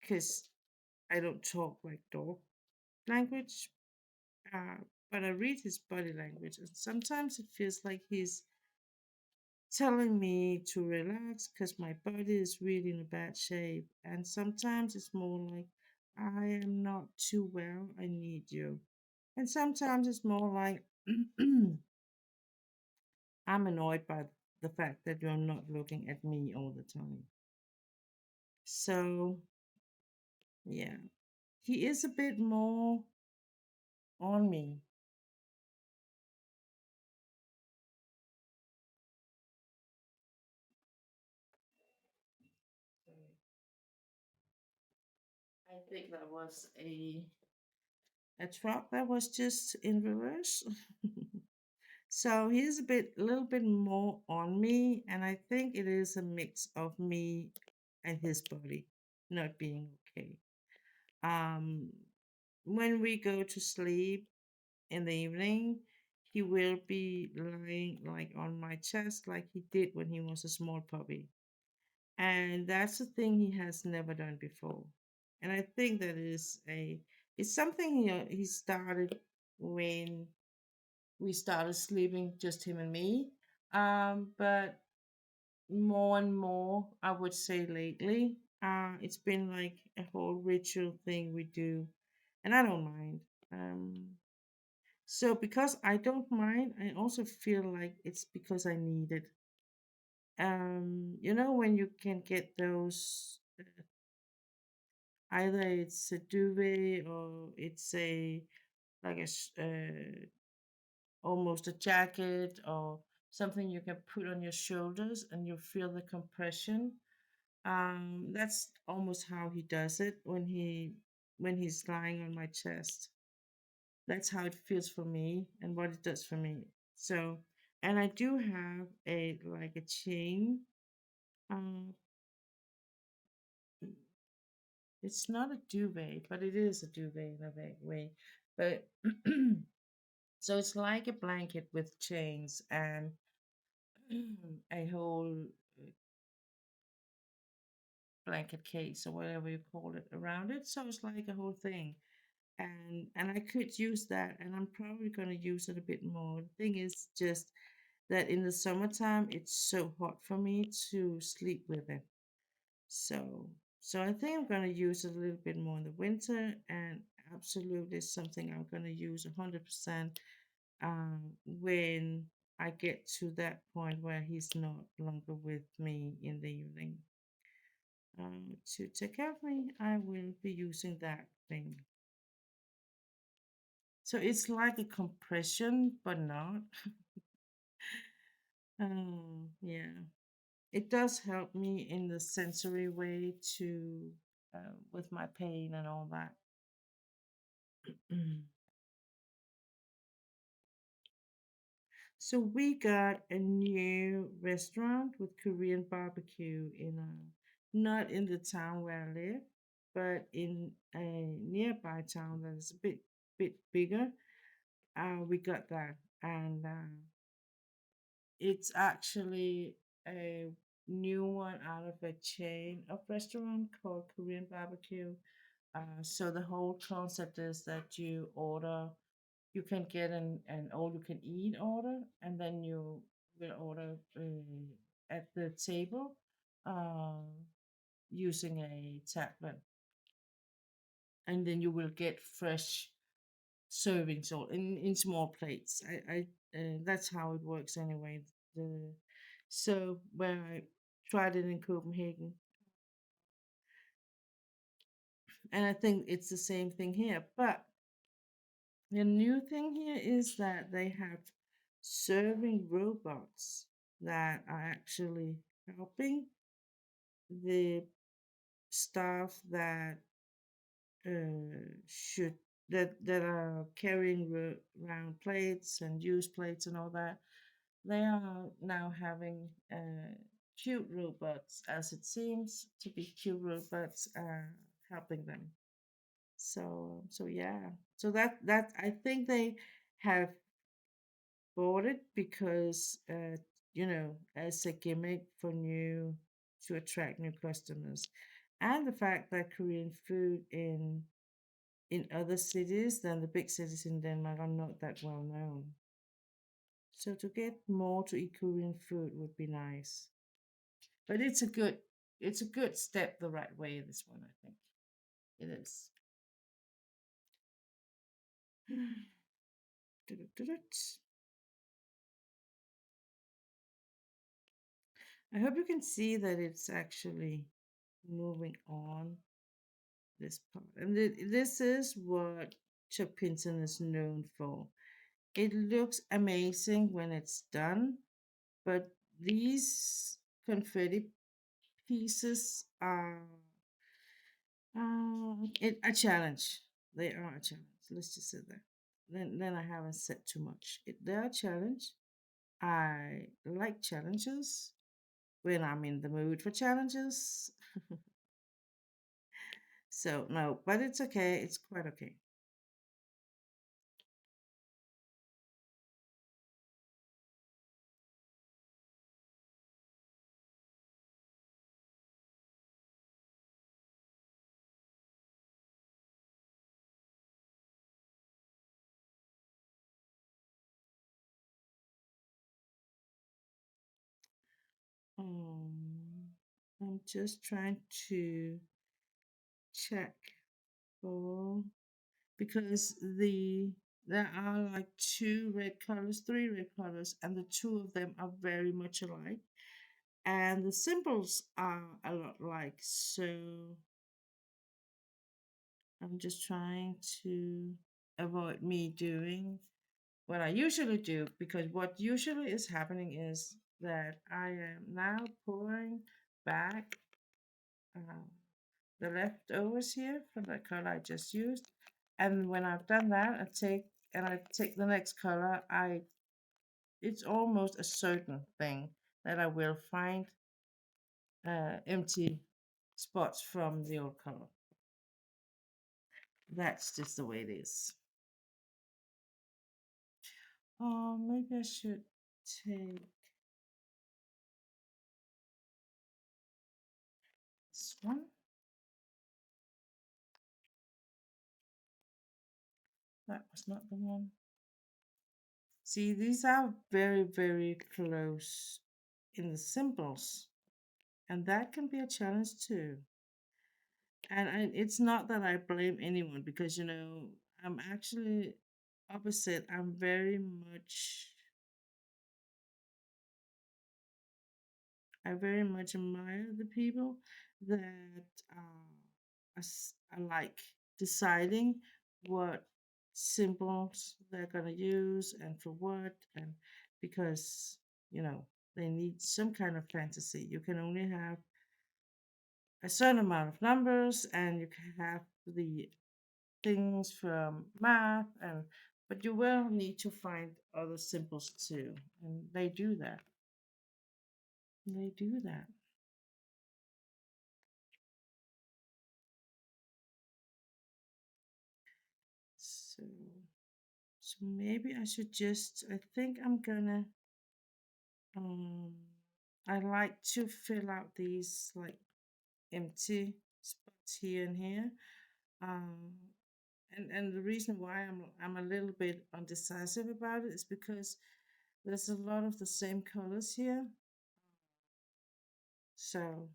S1: because I don't talk like dog language, uh, but I read his body language, and sometimes it feels like he's telling me to relax because my body is really in a bad shape. And sometimes it's more like, I am not too well, I need you. And sometimes it's more like, I'm annoyed by the fact that you're not looking at me all the time. So, yeah, he is a bit more on me. I think that was a truck that was just in reverse. So he's a little bit more on me, and I think it is a mix of me and his body not being okay. Um, when we go to sleep in the evening, he will be lying like on my chest, like he did when he was a small puppy, and that's a thing he has never done before. And I think that it's something he started when we started sleeping, just him and me. But more and more, I would say lately, it's been like a whole ritual thing we do, and I don't mind. So because I don't mind, I also feel like it's because I need it. When you can get those, either it's a duvet or it's a like almost a jacket or something you can put on your shoulders and you feel the compression. That's almost how he does it when he's lying on my chest. That's how it feels for me and what it does for me. So, and I do have a like a chain. Um, it's not a duvet, but it is a duvet in a way. But so it's like a blanket with chains and a whole blanket case or whatever you call it around it. So it's like a whole thing. And I could use that, and I'm probably gonna use it a bit more. The thing is just that in the summertime it's so hot for me to sleep with it. So so I think I'm gonna use it a little bit more in the winter, and absolutely something I'm gonna use 100% when I get to that point where he's no longer with me in the evening. To take care of me, I will be using that thing. So it's like a compression, but not. Yeah. It does help me in the sensory way to with my pain and all that. So we got a new restaurant with Korean barbecue in not in the town where I live, but in a nearby town that is a bit bigger. We got that, and it's actually a new one out of a chain of restaurant called Korean barbecue. So the whole concept is that you can get an all you can eat order, and then you will order at the table uh, using a tablet, and then you will get fresh servings or in small plates. That's how it works anyway. The so when I tried it in Copenhagen, and I think it's the same thing here, but the new thing here is that they have serving robots that are actually helping the staff that should that are carrying around plates and used plates and all that. They are now having cute robots, as it seems to be cute robots, helping them. So yeah. So that I think they have bought it because as a gimmick for new to attract new customers, and the fact that Korean food in other cities than the big cities in Denmark are not that well known. So to get more to eat Korean food would be nice. But it's a good step the right way, this one, I think. It is. I hope you can see that it's actually moving on this part. And this is what Chapinton is known for. It looks amazing when it's done, but these confetti pieces are a challenge. They are a challenge. Let's just say that. Then I haven't said too much. They're a challenge. I like challenges when I'm in the mood for challenges. So no, but it's okay. It's quite okay. Um, I'm just trying to check for because there are like two red colors, three red colors, and the two of them are very much alike, and the symbols are a lot like. So I'm just trying to avoid me doing what I usually do, because what usually is happening is that I am now pouring back uh, the leftovers here from the color I just used. And when I've done that, I take the next color. I It's almost a certain thing that I will find empty spots from the old color. That's just the way it is. Oh, maybe I should take one. That was not the one. See, these are very, very close in the symbols, and that can be a challenge too. It's not that I blame anyone because I'm actually opposite. I very much admire the people that are like deciding what symbols they're gonna use and for what, and because you know they need some kind of fantasy. You can only have a certain amount of numbers, and you can have the things from math, and but you will need to find other symbols too, and they do that. They do that. So, so maybe I should just. I think I'm gonna. Um, I like to fill out these like empty spots here and here. Um, and the reason why I'm a little bit undecisive about it is because there's a lot of the same colors here. So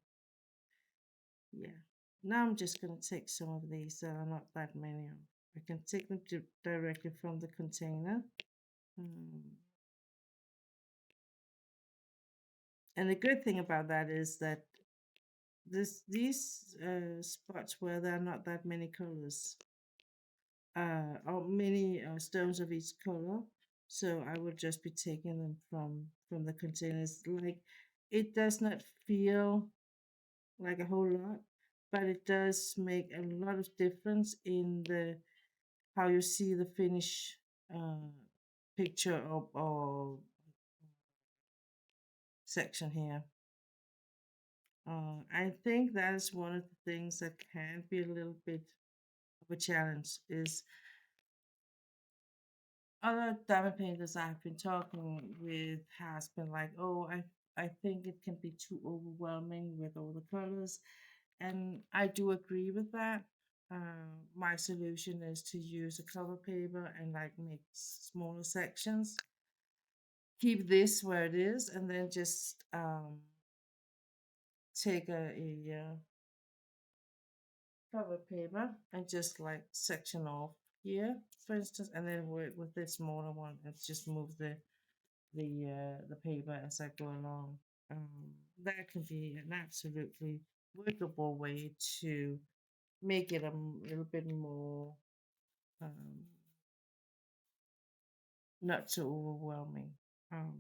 S1: yeah. Now I'm just gonna take some of these. There are not that many of. I can take them directly from the container. Um, and the good thing about that is that these spots where there are not that many colors, or many stones of each color, so I will just be taking them from the containers. Like it does not feel like a whole lot, but it does make a lot of difference in the how you see the finish uh, picture or section here. I think that is one of the things that can be a little bit of a challenge. Is other diamond painters I've been talking with has been like, oh, I think it can be too overwhelming with all the colors, and I do agree with that. My solution is to use a cover paper and like make smaller sections, keep this where it is, and then just take a cover paper and just like section off here, for instance, and then work with this smaller one and just move the paper as I go along. Um, that can be an absolutely workable way to make it a little bit more um, not so overwhelming. Um,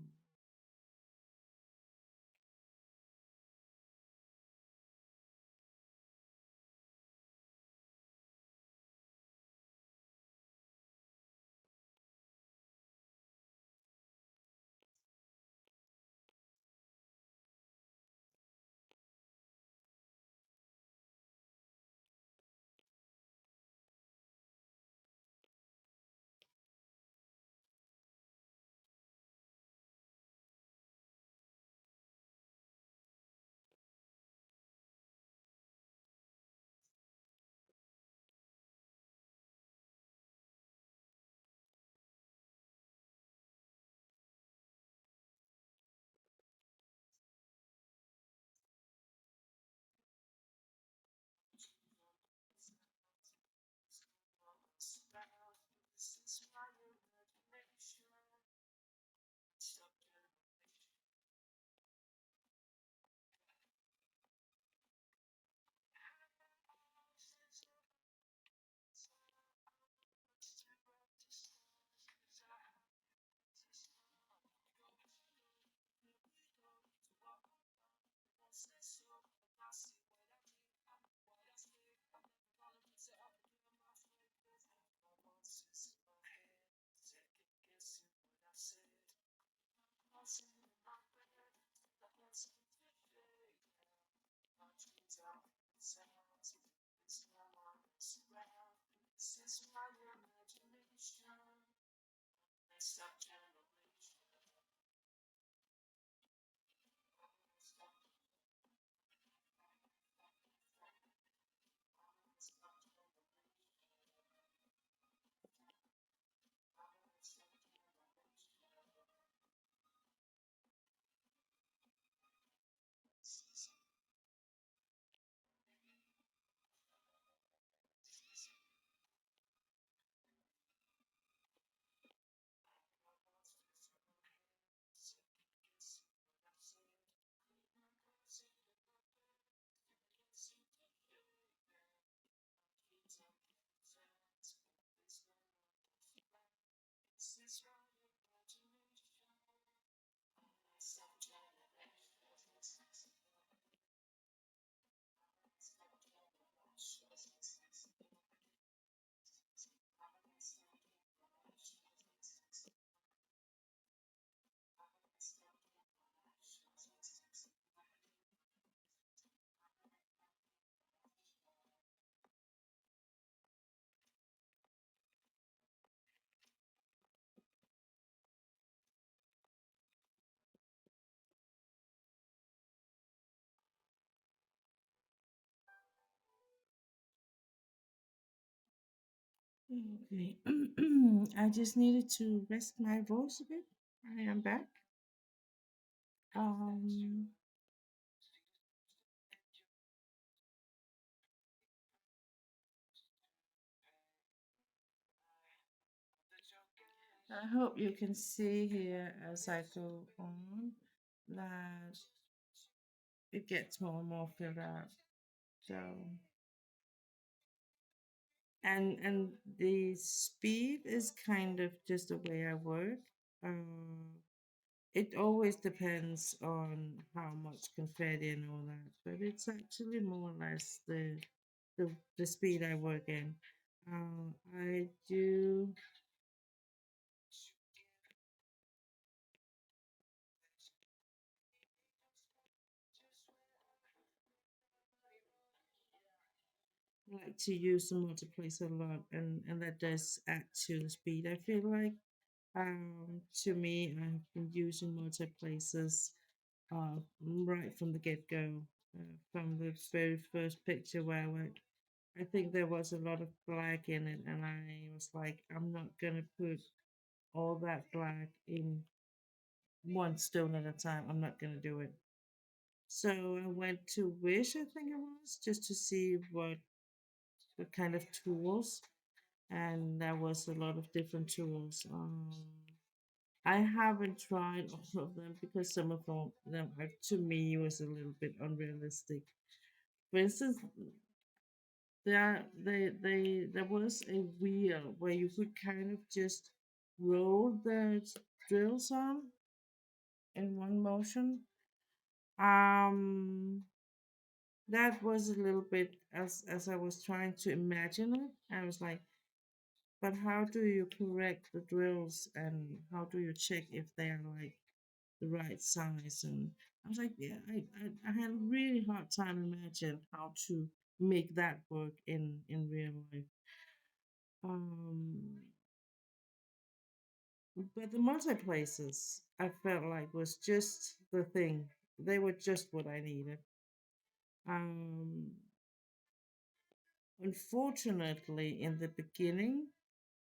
S1: Okay. I just needed to rest my voice a bit. I am back. Um, I hope you can see here as I go on that it gets more and more filled out. So, and the speed is kind of just the way I work. It always depends on how much confetti and all that, but it's actually more or less the speed I work in. I do like to use the multiplace a lot, and that does add to the speed. I feel like to me, I've been using multiplaces right from the get go, from the very first picture where I went. I think there was a lot of black in it, and I was like, I'm not gonna put all that black in one stone at a time. I'm not gonna do it. So I went to Wish, I think it was, just to see what kind of tools, and there was a lot of different tools. I haven't tried all of them because some of them are, to me, was a little bit unrealistic. For instance, there was a wheel where you could kind of just roll the drills on in one motion. Um, that was a little bit as I was trying to imagine it. I was like, but how do you correct the drills and how do you check if they are like the right size? And I was like, yeah, I had a really hard time imagining how to make that work in real life. Um, but the multiplaces I felt like was just the thing. They were just what I needed. Um, Unfortunately, in the beginning,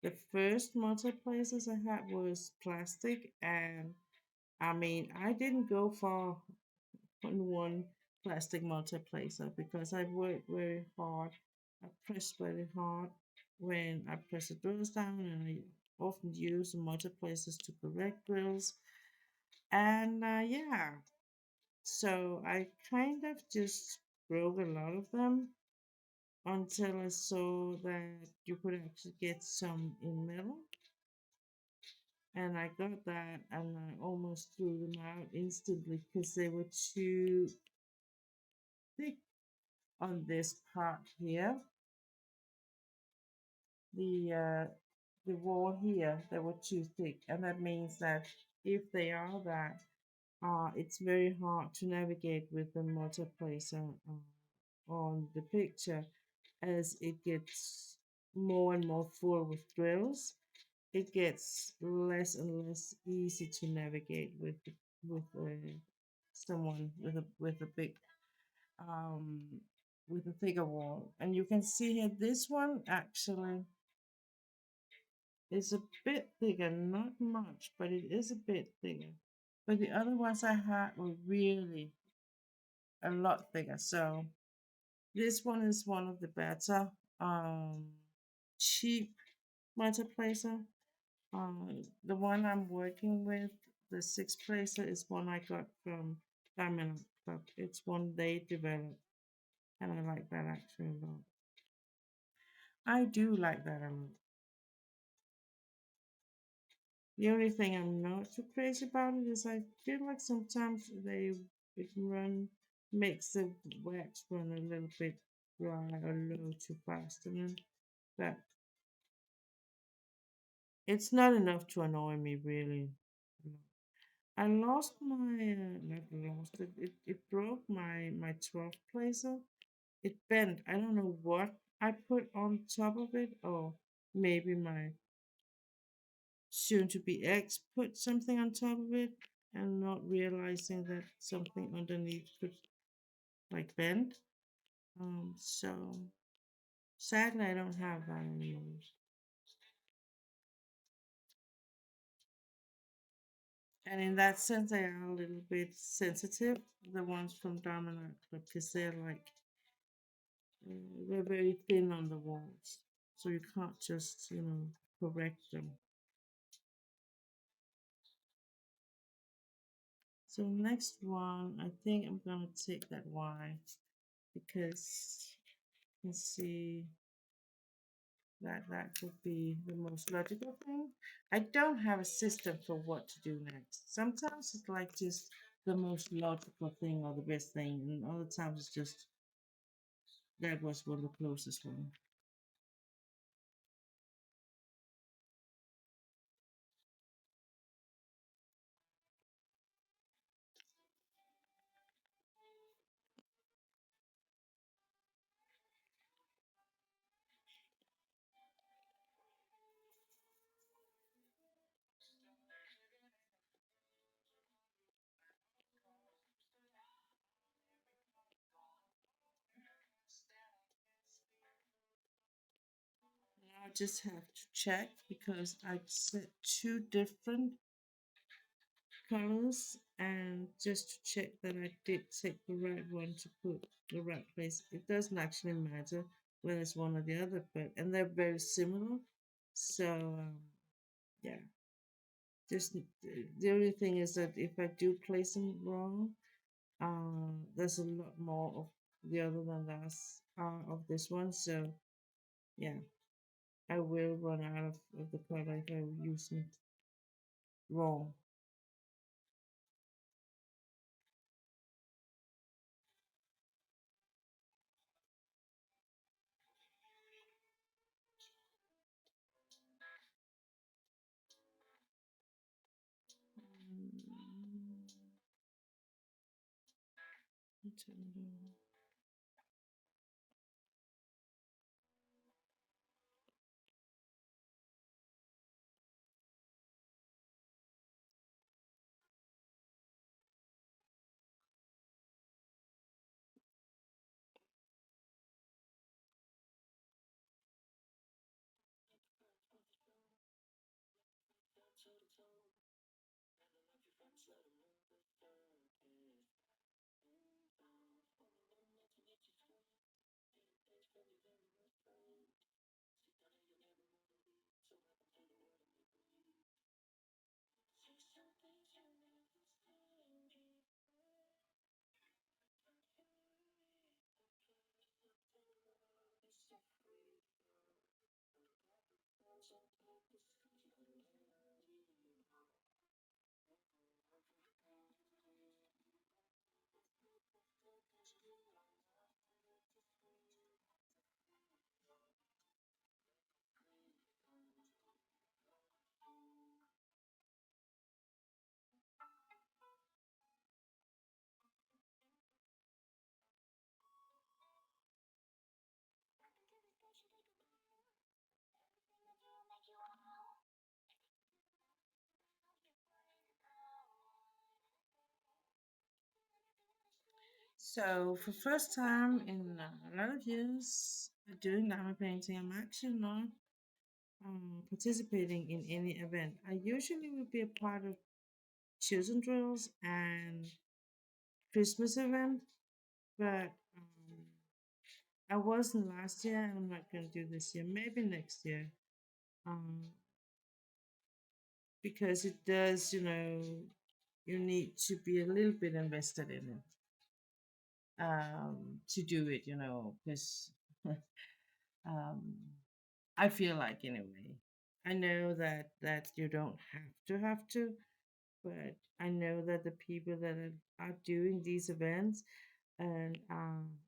S1: the first multiplaces I had was plastic, and I mean, I didn't go far on one plastic multiplacer because I worked very hard. I pressed very hard when I press the drills down, and I often use the multiplacers to correct drills. And yeah, so I kind of just broke a lot of them until I saw that you could actually get some in metal. And I got that and I almost threw them out instantly because they were too thick on this part here. The wall here, they were too thick. And that means that if they are that, it's very hard to navigate with the multiplacer on the picture as it gets more and more full with drills. It gets less and less easy to navigate with someone with a big um with a thicker wall. And you can see here this one actually is a bit thicker, not much, but it is a bit thicker. But the other ones I had were really a lot thicker. So this one is one of the better um cheap multiplacer. The one I'm working with, the six placer, is one I got from Diamond Club. It's one they developed, and I like that actually a lot. I do like that a lot. The only thing I'm not too crazy about it is I feel like sometimes it run makes the wax run a little bit dry or low too fast, and then that it's not enough to annoy me really. I lost my not lost it. It broke my 12 placer. It bent. I don't know what I put on top of it, or maybe my soon to be ex put something on top of it and not realizing that something underneath could like bend. So sadly I don't have that anymore. And in that sense, they are a little bit sensitive, the ones from Diamond Club, because they're like, they're very thin on the walls. So you can't just, correct them. So next one, I think I'm gonna take that Y because you can see that that would be the most logical thing. I don't have a system for what to do next. Sometimes it's like just the most logical thing or the best thing, and other times it's just that was one of the closest one. Now I just have to check because I set two different colors and just to check that I did take the right one to put the right place. It doesn't actually matter whether it's one or the other, but and they're very similar. So yeah, just the only thing is that if I do place them wrong, there's a lot more of the other than last of this one. So yeah, I will run out of the color if I use it wrong. Mm, let's turn it on. So for first time in a lot of years doing diamond painting, I'm actually not participating in any event. I usually will be a part of children drills and Christmas event, but I wasn't last year, and I'm not going to do this year. Maybe next year, um, because it does, you need to be a little bit invested in it to do it, because um, I feel like anyway. I know that you don't have to, but I know that the people that are doing these events and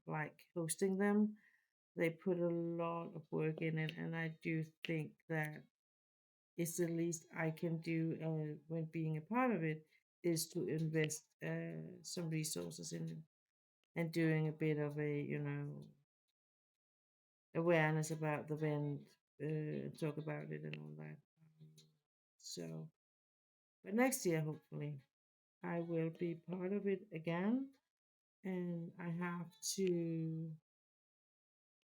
S1: like hosting them, they put a lot of work in it, and I do think that it's the least I can do when being a part of it is to invest some resources in it and doing a bit of a awareness about the event, talk about it and all that. So, but next year hopefully I will be part of it again, and I have to.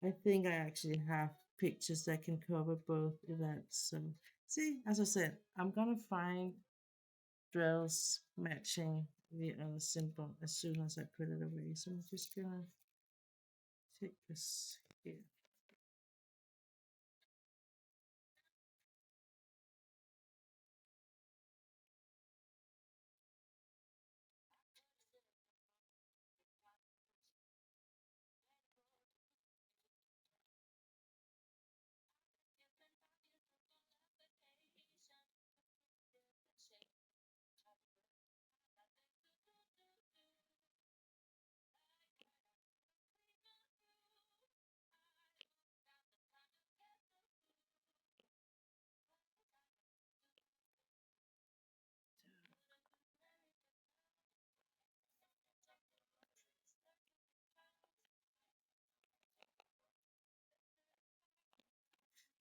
S1: I think I actually have pictures that can cover both events. So, see, as I said, I'm gonna find drills matching the other symbol as soon as I put it away. So I'm just gonna take this here.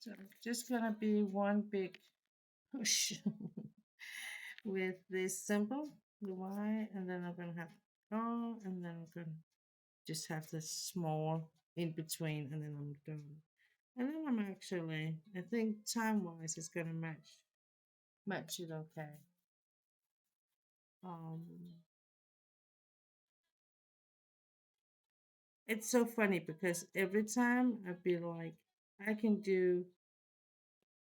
S1: So it's just gonna be one big push with this symbol, the Y, and then I'm gonna have oh, and then I'm gonna just have this small in between, and then I'm done. And then I'm actually, I think time wise, it's gonna match it okay. Um, it's so funny because every time I be like, I can do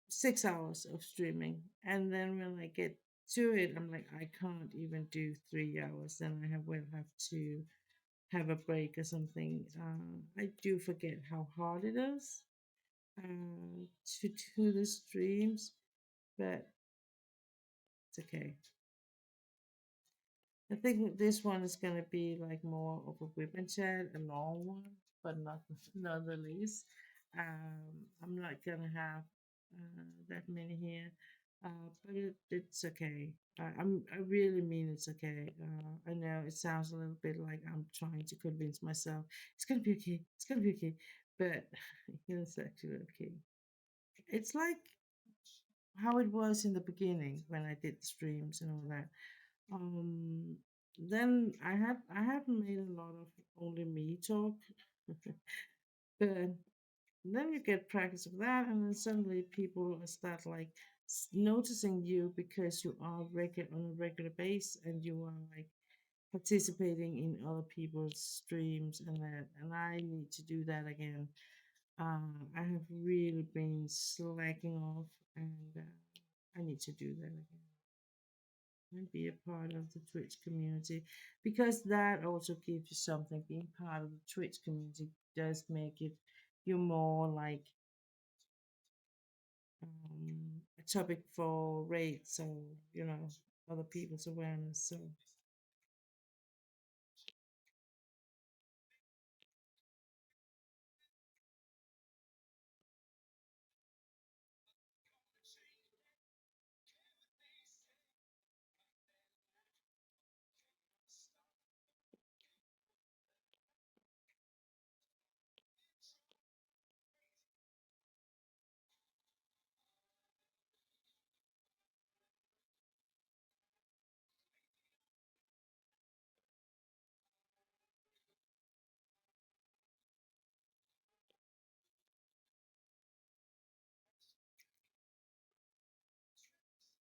S1: 6 hours of streaming, and then when I get to it, I'm like, I can't even do 3 hours. Then will have to have a break or something. I do forget how hard it is to do the streams, but it's okay. I think this one is gonna be like more of a women chat, a long one, but not not the least. I'm not gonna have that many here, but it's okay. I really mean it's okay. I know it sounds a little bit like I'm trying to convince myself it's gonna be okay. It's gonna be okay, but it's actually okay. It's like how it was in the beginning when I did the streams and all that. Um, then I haven't made a lot of only me talk, but then you get practice of that, and then suddenly people start like noticing you because you are regular on a regular base, and you are like participating in other people's streams and that. And I need to do that again. I have really been slacking off, and I need to do that again and be a part of the Twitch community, because that also gives you something. Being part of the Twitch community does make it you more like a topic for rates or other people's awareness. So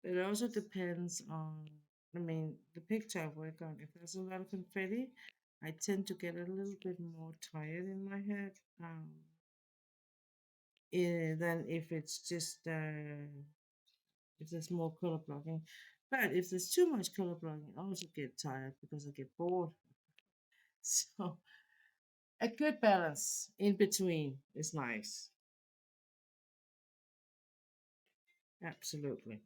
S1: it also depends on. I mean, the picture I work on. If there's a lot of confetti, I tend to get a little bit more tired in my head. Than if it's just if there's more color blocking. But if there's too much color blocking, I also get tired because I get bored. So a good balance in between is nice. Absolutely.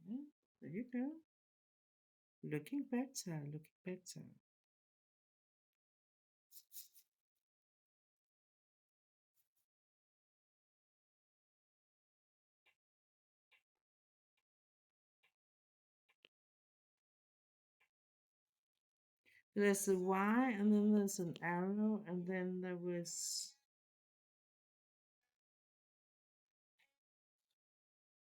S1: Mhm. There you go. Looking better, looking better. There's a Y, and then there's an arrow, and then there was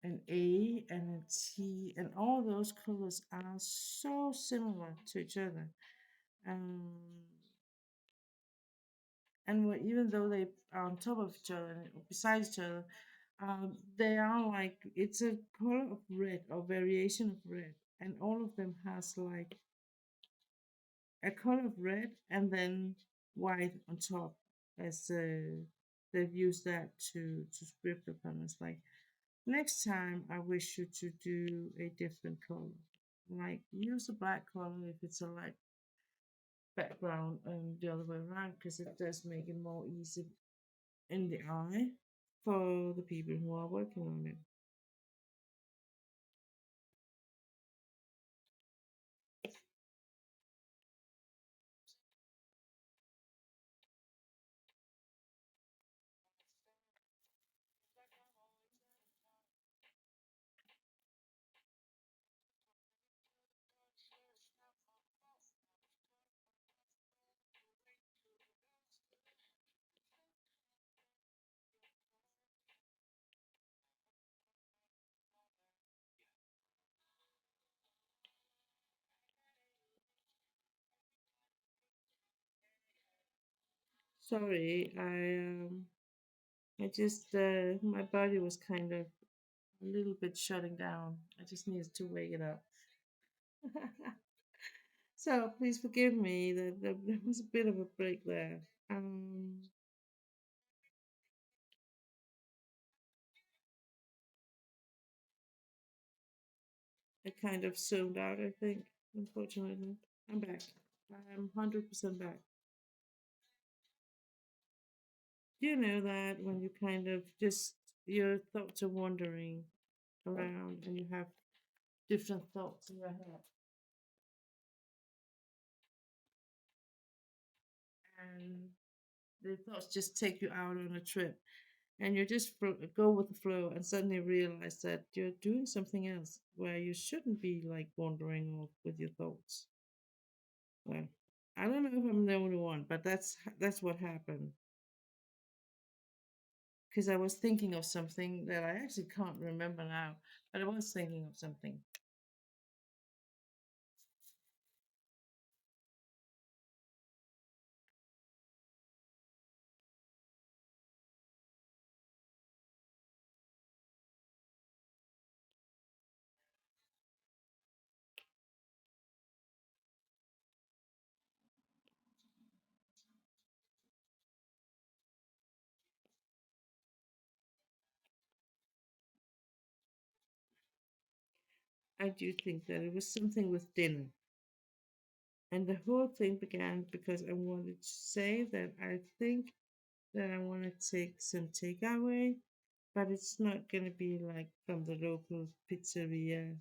S1: an A, and a T, and all those colors are so similar to each other. Um, and even though they are on top of each other and beside each other, they are like it's a color of red or variation of red, and all of them has like a color of red and then white on top, as they've used that to script upon us. Like next time, I wish you to do a different color. Like use a black color if it's a light background, and the other way around, because it does make it more easy in the eye for the people who are working on it. Sorry, I just my body was kind of a little bit shutting down. I just needed to wake it up. So please forgive me that there was a bit of a break there. Um, I kind of zoned out, I think, unfortunately. I'm back. I'm 100% back. Do you know that when you kind of just, your thoughts are wandering around and you have different thoughts in your head, and the thoughts just take you out on a trip, and you just go with the flow and suddenly realize that you're doing something else where you shouldn't be like wandering off with your thoughts. Well, I don't know if I'm the only one, but that's what happened. Because I was thinking of something that I actually can't remember now, but I was thinking of something. I do think that it was something with dinner. And the whole thing began because I wanted to say that I think that I want to take some takeaway, but it's not going to be like from the local pizzeria,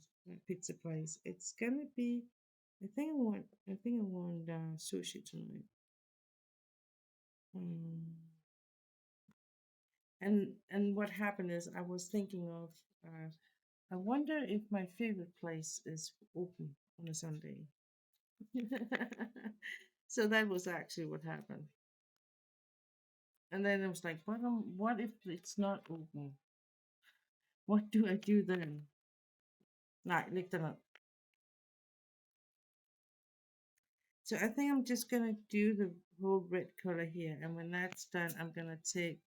S1: pizza place. It's going to be, I think I want sushi tonight. Um, and what happened is I was thinking of, uh, I wonder if my favorite place is open on a Sunday. So that was actually what happened. And then it was like, what if it's not open? What do I do then? Nej, læg den ned. So I think I'm just gonna do the whole red color here, and when that's done, I'm gonna take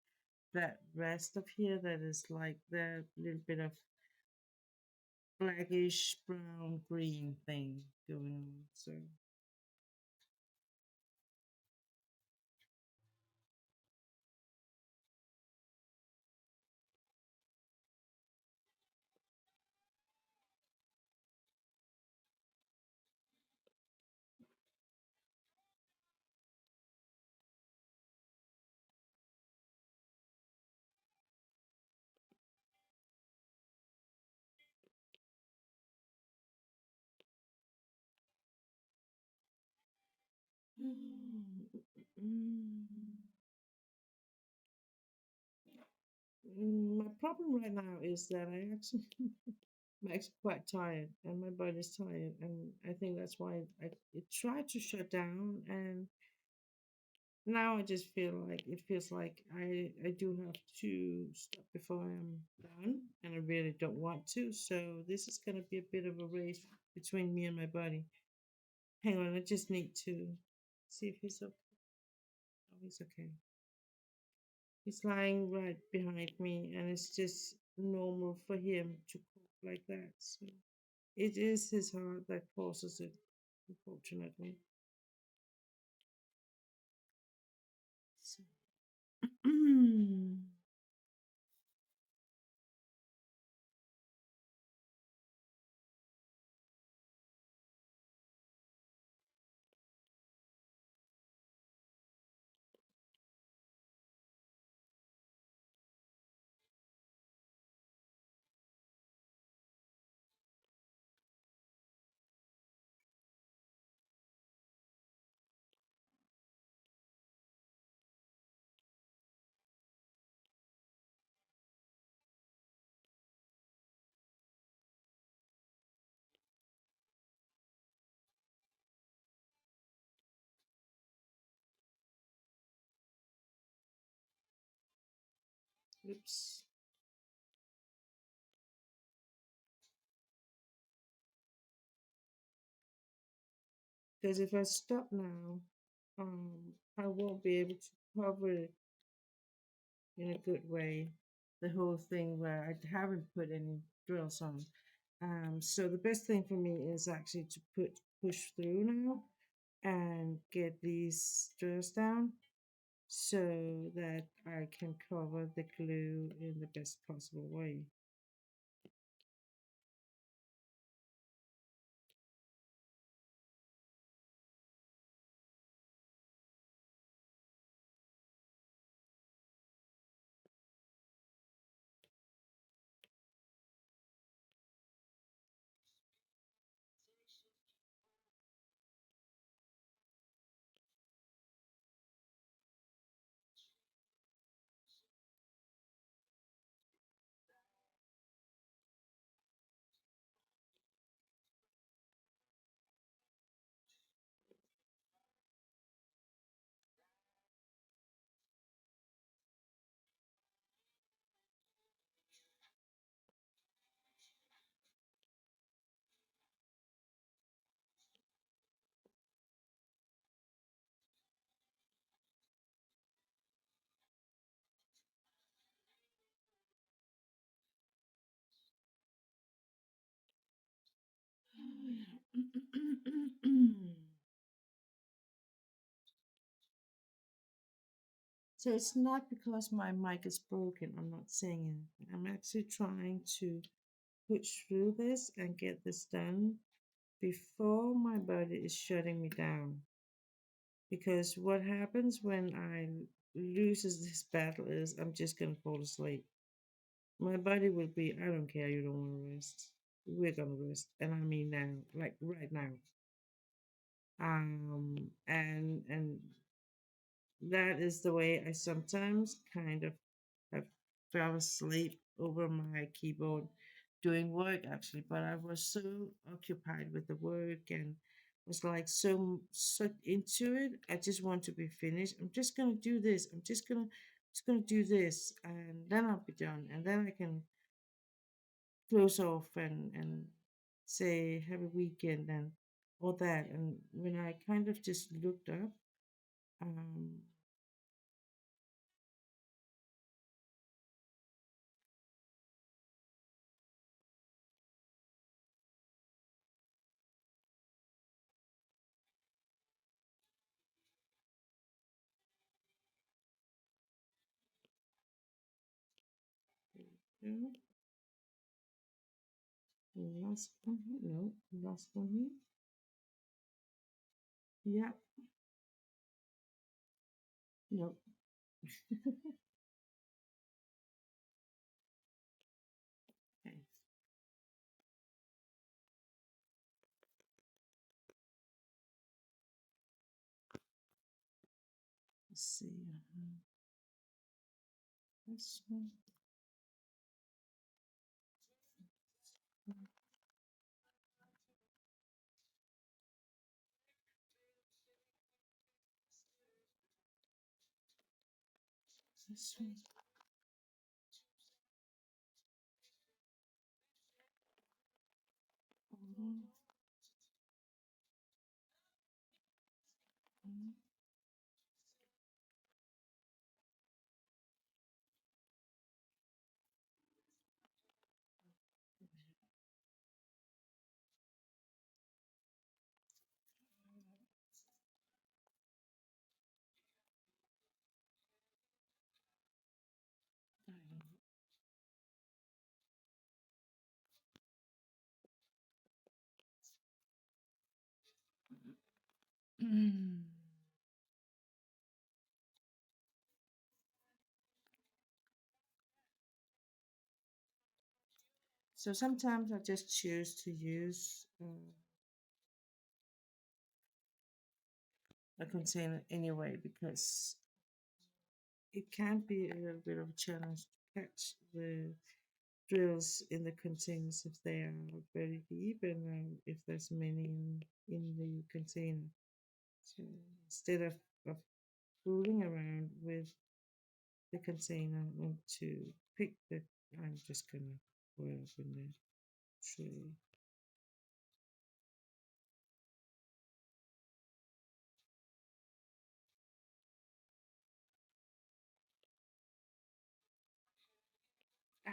S1: that rest of here that is like the little bit of blackish brown green thing going on. So my problem right now is that I'm actually quite tired, and my body's tired, and I think that's why I it tried to shut down, and Now I just feel like it feels like I do have to stop before I'm done, and I really don't want to. So this is gonna be a bit of a race between me and my body. Hang on, I just need to see if he's okay. Oh, he's okay. He's lying right behind me, and it's just normal for him to cough like that. So it is his heart that causes it, unfortunately. So, oops. Because if I stop now, I won't be able to cover it in a good way. The whole thing where I haven't put any drills on. So the best thing for me is actually to push through now and get these drills down so that I can cover the glue in the best possible way. So it's not because my mic is broken. I'm not saying anything. I'm actually trying to push through this and get this done before my body is shutting me down. Because what happens when I loses this battle is I'm just gonna fall asleep. My body will be, I don't care, you don't want to rest. We're gonna rest. And I mean now, like right now. And that is the way I sometimes kind of have fell asleep over my keyboard doing work actually, but I was so occupied with the work and was like so sucked into it. I just want to be finished. I'm just gonna do this. I'm just gonna do this, and then I'll be done, and then I can close off and say have a weekend and all that. And when I kind of just looked up, um, you know, last one here, no, last one here, yeah, no. Okay, let's see. This one. This one. Mhm, mhm. Mm. So sometimes I just choose to use a container anyway because it can be a little bit of a challenge to catch the drills in the containers if they are very deep and if there's many in the container. So instead of fooling around with the container and to pick the, I'm just gonna put it up in the tray. Ah,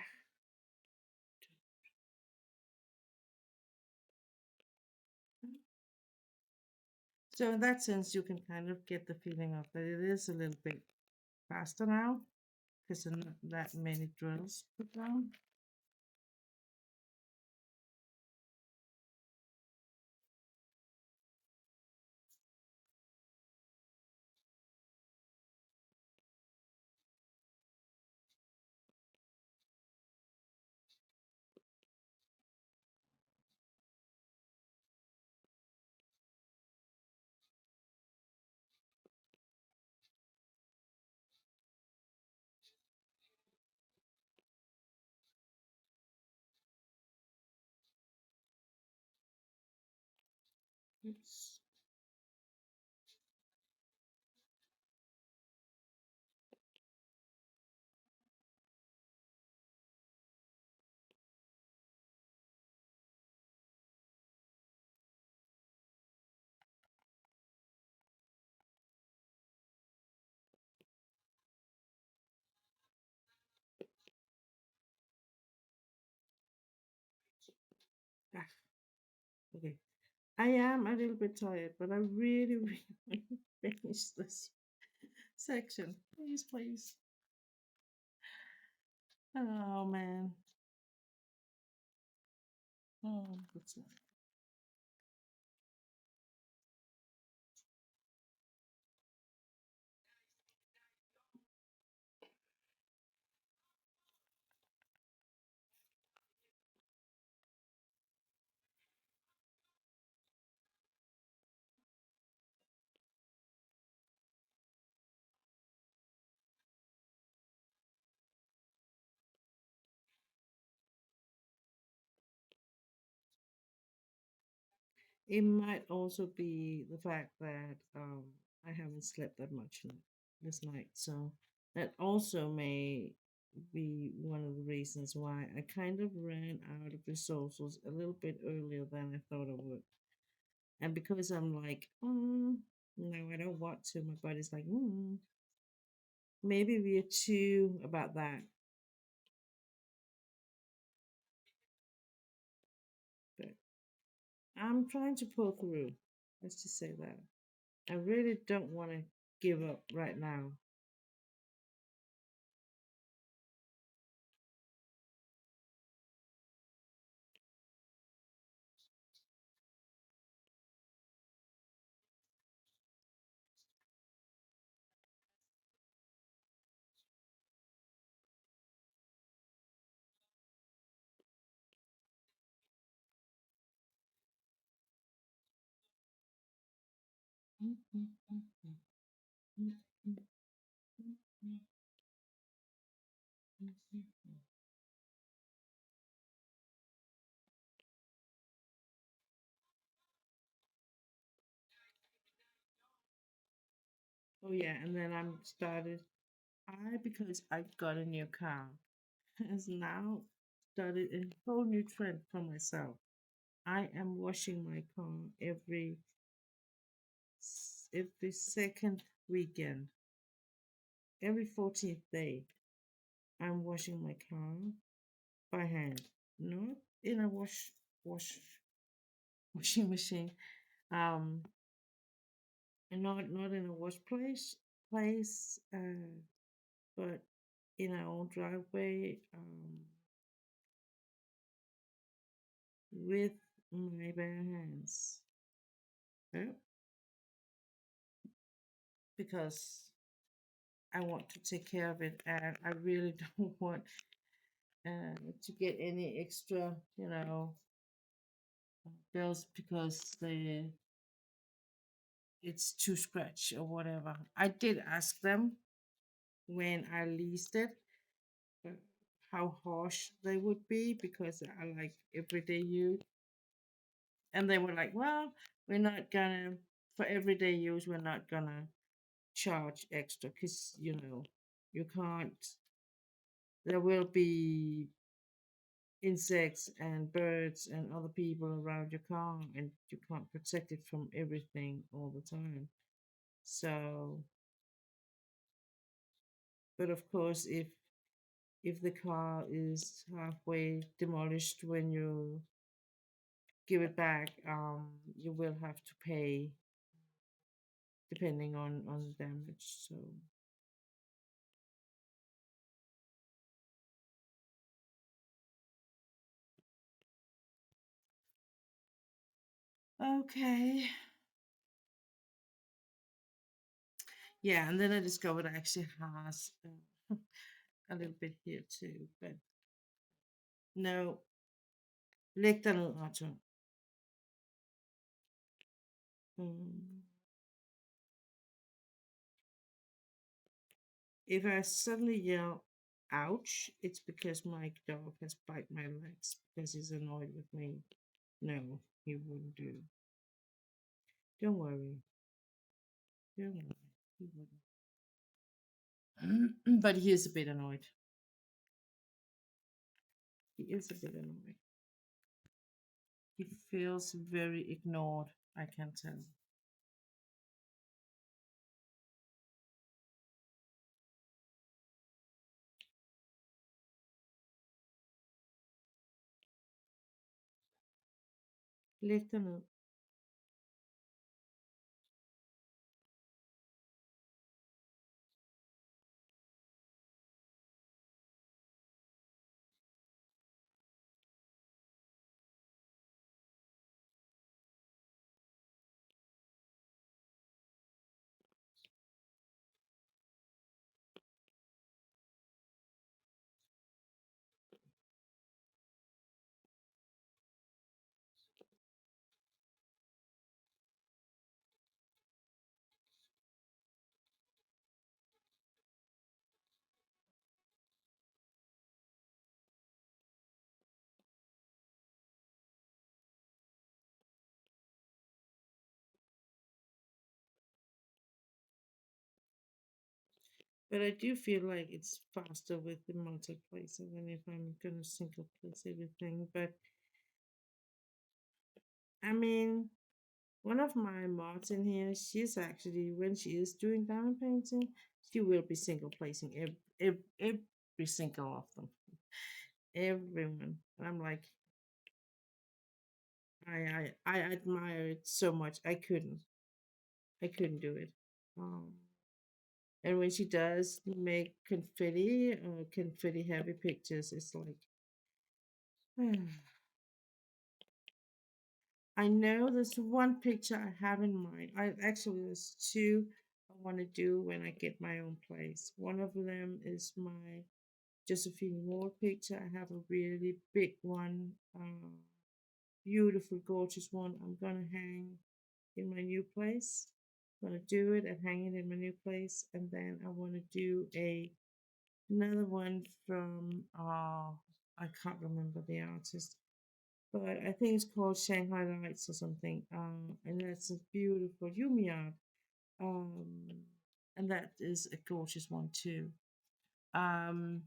S1: so in that sense, you can kind of get the feeling of that it is a little bit faster now because there are not that many drills put down. Oops. Ah, okay. I am a little bit tired, but I really, really want to finish this section. Please, please. Oh man. Oh, what's that? It might also be the fact that I haven't slept that much this night, so that also may be one of the reasons why I kind of ran out of resources a little bit earlier than I thought I would. And because I'm like, no, I don't want to, my body's like, maybe we are too about that. But I'm trying to pull through. Let's just say that. I really don't want to give up right now. Oh yeah, and then I'm started. because I got a new car, has now started a whole new trend for myself. I am washing my car every second weekend, every 14th day. I'm washing my car by hand, not in a wash washing machine. Um, and not in a place, but in our own driveway, with my bare hands. Yeah, because I want to take care of it, and I really don't want to get any extra, bills because it's too scratch or whatever. I did ask them when I leased it uh, how harsh they would be because I like everyday use, and they were like, "Well, we're not gonna for everyday use. We're not gonna charge extra because you can't. There will be insects and birds and other people around your car, and you can't protect it from everything all the time. So, but of course, if the car is halfway demolished when you give it back, you will have to pay depending on the damage. So, okay, yeah, and then I discovered it actually has a little bit here too, but no, læg dig ned, Arthur. Mm. If I suddenly yell, ouch, it's because my dog has bite my legs because he's annoyed with me. No, he wouldn't do. Don't worry. Don't worry. He wouldn't. But he is a bit annoyed. He is a bit annoyed. He feels very ignored, I can tell. Læg dig ned. But I do feel like it's faster with the multiplacer than if I'm gonna single place everything. But I mean, one of my mods in here, she's actually, when she is doing diamond painting, she will be single placing every single of them. Everyone. And I'm like, I admire it so much. I couldn't do it. Um, and when she does make confetti or confetti heavy pictures, it's like, I know there's one picture I have in mind. I actually there's two I want to do when I get my own place. One of them is my Josephine Ward picture. I have a really big one, beautiful, gorgeous one. I'm gonna hang in my new place. I'm gonna do it and hang it in my new place, and then I want to do another one from I can't remember the artist, but I think it's called Shanghai Lights or something. And that's a beautiful Yumi art. Um, and that is a gorgeous one too. Um,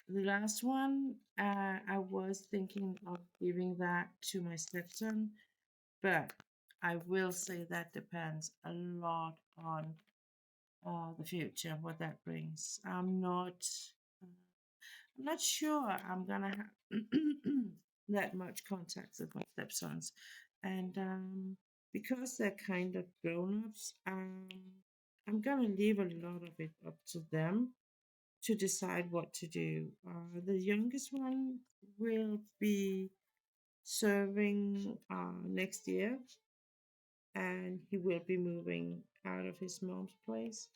S1: the last one, I was thinking of giving that to my stepson, but I will say that depends a lot on the future, what that brings. Uh, I'm not sure I'm gonna have that much contact with my stepsons, and because they're kind of grown-ups, I'm gonna leave a lot of it up to them to decide what to do. The youngest one will be serving next year, and he will be moving out of his mom's place,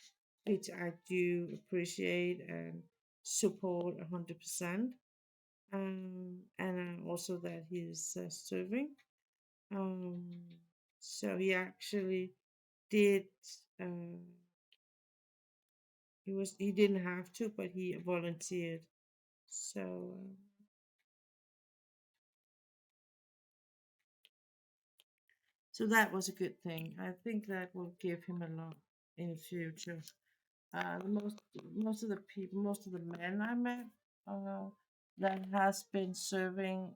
S1: which I do appreciate and support 100%. And also that he's serving. Um, so he actually did. Uh, he didn't have to, but he volunteered. So that was a good thing. I think that will give him a lot in the future. The most of the people, most of the men I met uh, that has been serving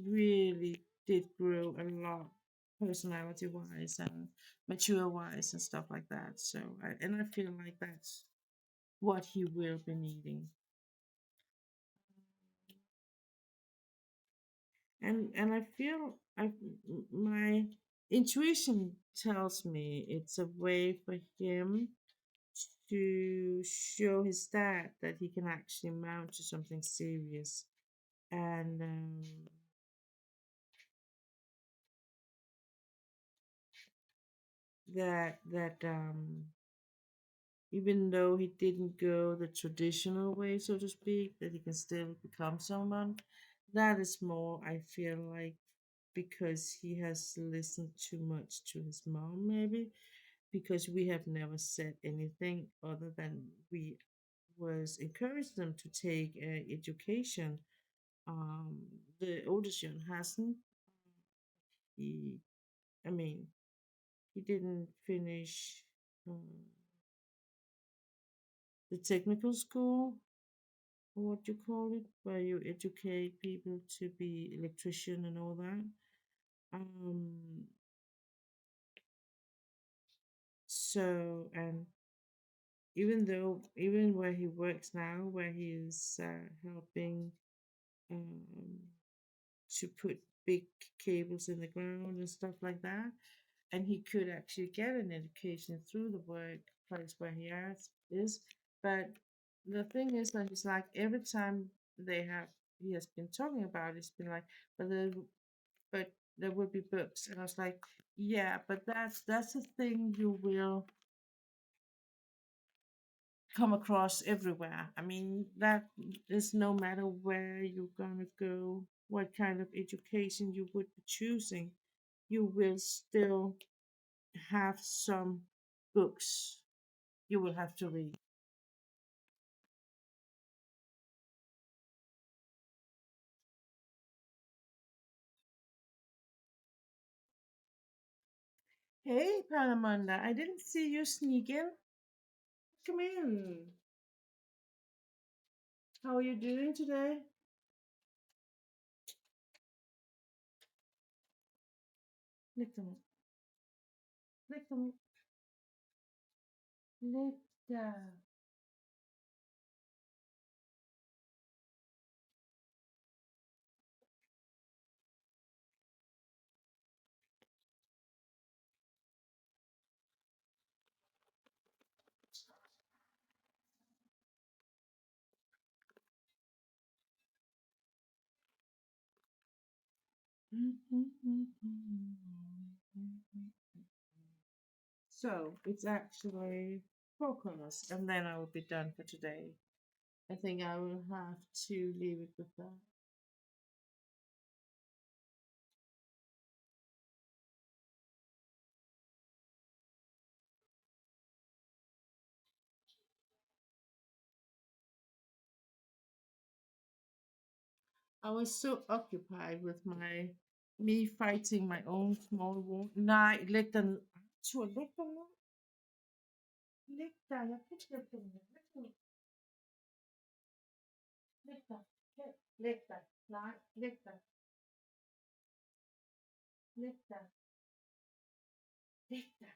S1: really did grow a lot personality wise and mature wise and stuff like that. And I feel like that's what he will be needing. And I feel my intuition tells me it's a way for him to show his dad that he can actually mount to something serious, and that even though he didn't go the traditional way, so to speak, that he can still become someone. That is more, I feel like, because he has listened too much to his mom, maybe because we have never said anything other than we was encouraged them to take education. Um, the oldest one hasn't. He, I mean, he didn't finish the technical school, or what you call it, where you educate people to be electrician and all that. Um, and even where he works now, where he is helping um, to put big cables in the ground and stuff like that, and he could actually get an education through the workplace where is. But the thing is that it's like every time they have he has been talking about it, it's been like, but there will be books, and I was like, yeah, but that's the thing you will come across everywhere. I mean, that is no matter where you're gonna go, what kind of education you would be choosing, you will still have some books you will have to read. Hey, Palamanda, I didn't see you sneak in. Come in. How are you doing today? Lick them. Lick them. Lick them. So it's actually 4 corners, and then I will be done for today. I think I will have to leave it with that. I was so occupied with me fighting my own small war. Nej, læg den. Tur, læg den ned. Læg der. Jeg kan ikke lægge den ned. Lichter, Lichter, nein, Lichter, Lichter, Lichter.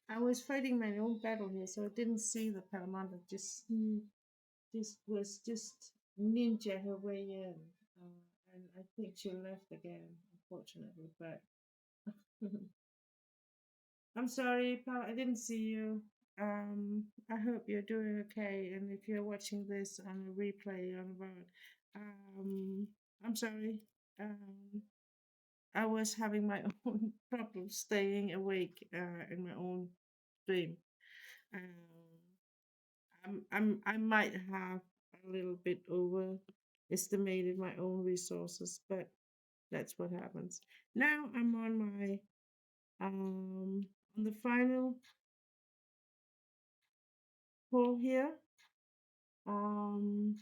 S1: I was fighting my own battle here, so I didn't see the Palamanda just was just ninja her way in, and I think she left again, unfortunately. But I'm sorry, pal, I didn't see you. I hope you're doing okay, and if you're watching this on a replay on the road, um, I'm sorry. Um, I was having my own problems staying awake in my own dream. Um, I might have a little bit overestimated my own resources, but that's what happens. Now I'm on my on the final pull here. Um,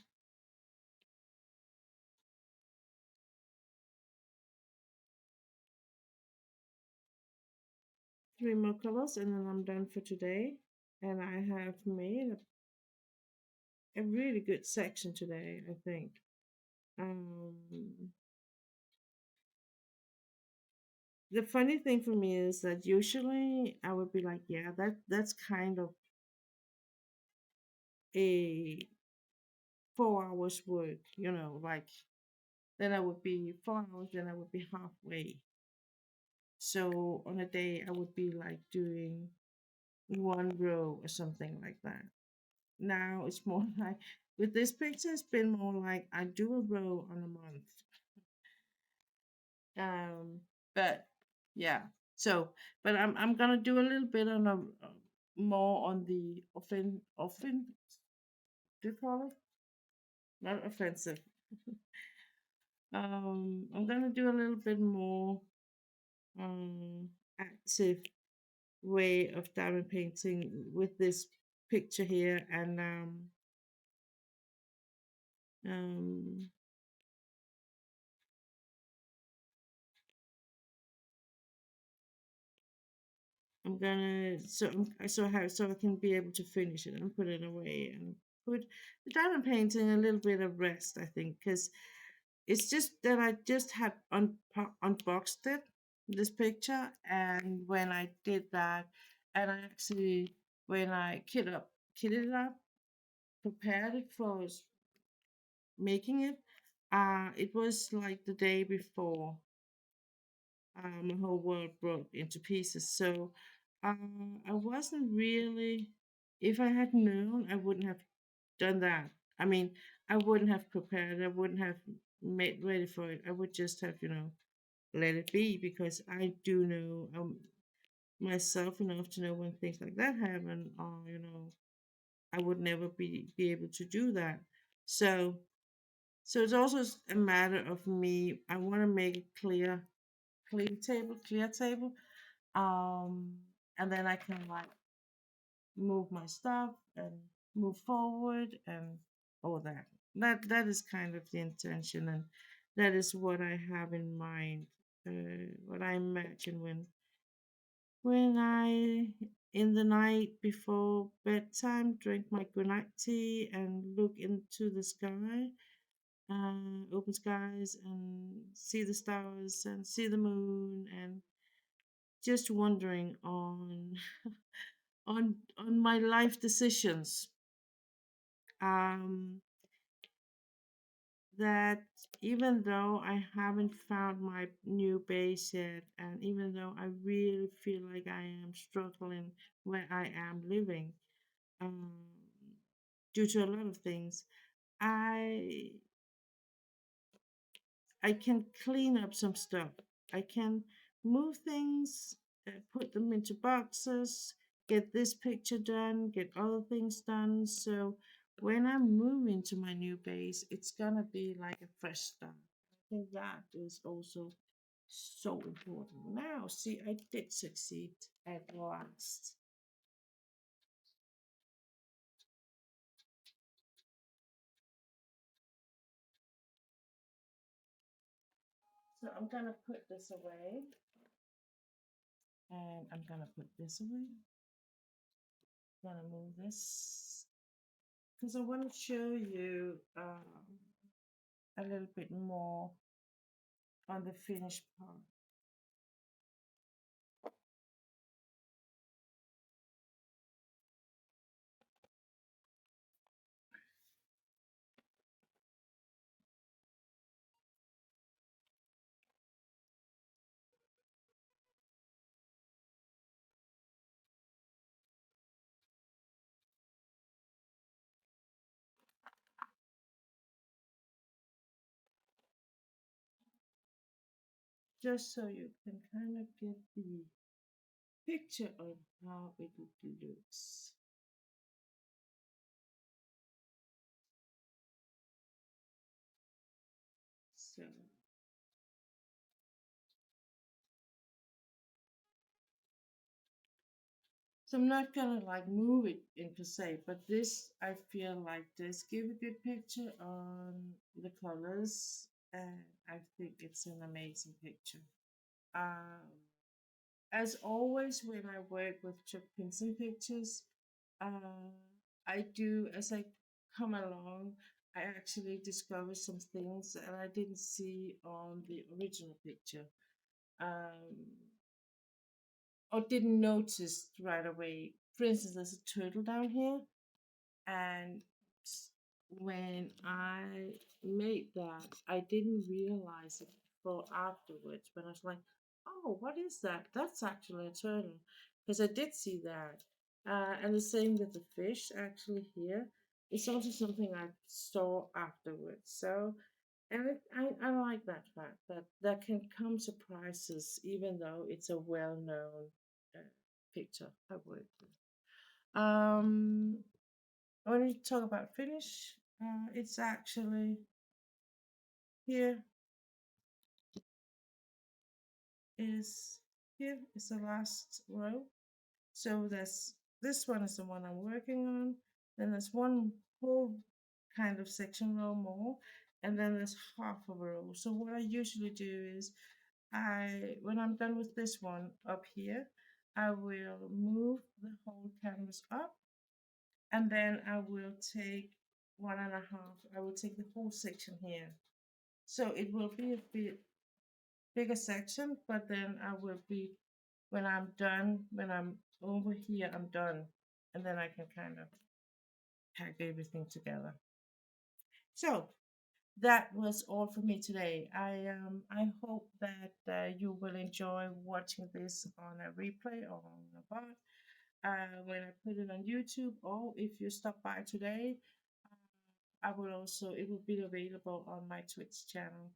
S1: three more colors, and then I'm done for today. And I have made a really good section today, I think. Um, the funny thing for me is that usually I would be like, yeah, that's kind of a 4 hours work, like then I would be 4 hours, then I would be halfway. So on a day I would be like doing one row or something like that. Now it's more like with this picture, it's been more like I do a row on a month. But yeah, so but I'm gonna do a little bit on a more on the often do you call it? Not offensive. I'm gonna do a little bit more active way of diamond painting with this picture here, and um, I'm gonna so I can be able to finish it and put it away and put the diamond painting a little bit of rest. I think because it's just that I just had unboxed it, this picture, and when I did that, and I actually when I kitted it up, prepared it for making it, it was like the day before my whole world broke into pieces. So I wasn't really, if I had known, I wouldn't have done that. I mean, I wouldn't have prepared, I wouldn't have made ready for it. I would just have, let it be because I do know myself enough to know when things like that happen, or, I would never be able to do that. So, so it's also a matter of me. I want to make it clear table, um, and then I can like move my stuff and move forward and all that. That is kind of the intention, and that is what I have in mind. What I imagine when I in the night before bedtime drink my goodnight tea and look into the sky, open skies, and see the stars and see the moon, and just wondering on on my life decisions, um that even though I haven't found my new base yet, and even though I really feel like I am struggling where I am living, um due to a lot of things, i I can clean up some stuff. I can move things, put them into boxes, get this picture done, get other things done. So when I'm moving to my new base, it's gonna be like a fresh start. I think that is also so important. Now, see, I did succeed at last. So I'm gonna put this away. And I'm gonna put this away. Gonna move this because I want to show you a little bit more on the finished part. Just so you can kind of get the picture of how it looks. So, so I'm not gonna like move it in per se, but this I feel like this give a good picture on the colors, and I think it's an amazing picture. Um, as always, when I work with Chuck Pinson pictures, uh, I do as I come along. I actually discover some things that I didn't see on the original picture. Um, or didn't notice right away. For instance, there's a turtle down here, and when I made that, I didn't realize it for afterwards. But I was like, "Oh, what is that? That's actually a turtle," because I did see that. And the same with the fish, actually here. It's also something I saw afterwards. So, and I like that fact that there can come surprises, even though it's a well-known uh, picture I worked with. When we talk about finish, it's actually here is here is the last row. So there's this one is the one I'm working on. Then there's one whole kind of section row more, and then there's half of a row. So what I usually do is when I'm done with this one up here, I will move the whole canvas up, and then I will take one and a half. I will take the whole section here. So it will be a bit bigger section, but then I will be when I'm done, when I'm over here, I'm done. And then I can kind of pack everything together. So that was all for me today. I hope that you will enjoy watching this on a replay or on a pod when I put it on YouTube, or if you stop by today, I will also it will be available on my Twitch channel.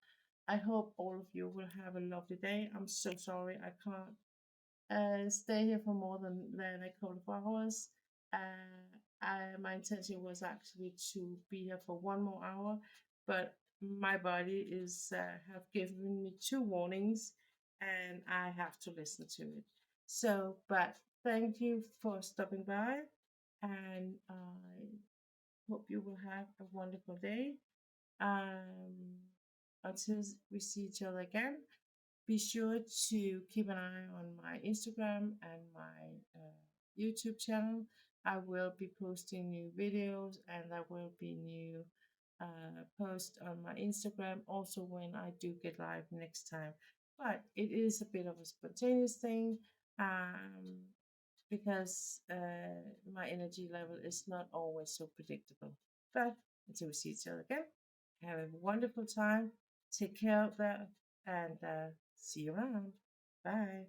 S1: I hope all of you will have a lovely day. I'm so sorry I can't stay here for more than a couple of hours. My intention was actually to be here for one more hour, but my body is have given me two warnings, and I have to listen to it. So, but thank you for stopping by, and I hope you will have a wonderful day. Um, until we see each other again, be sure to keep an eye on my Instagram and my YouTube channel. I will be posting new videos, and there will be new posts on my Instagram also when I do get live next time. But it is a bit of a spontaneous thing because my energy level is not always so predictable. But until we see each other again, have a wonderful time. Take care of that, and see you around. Bye.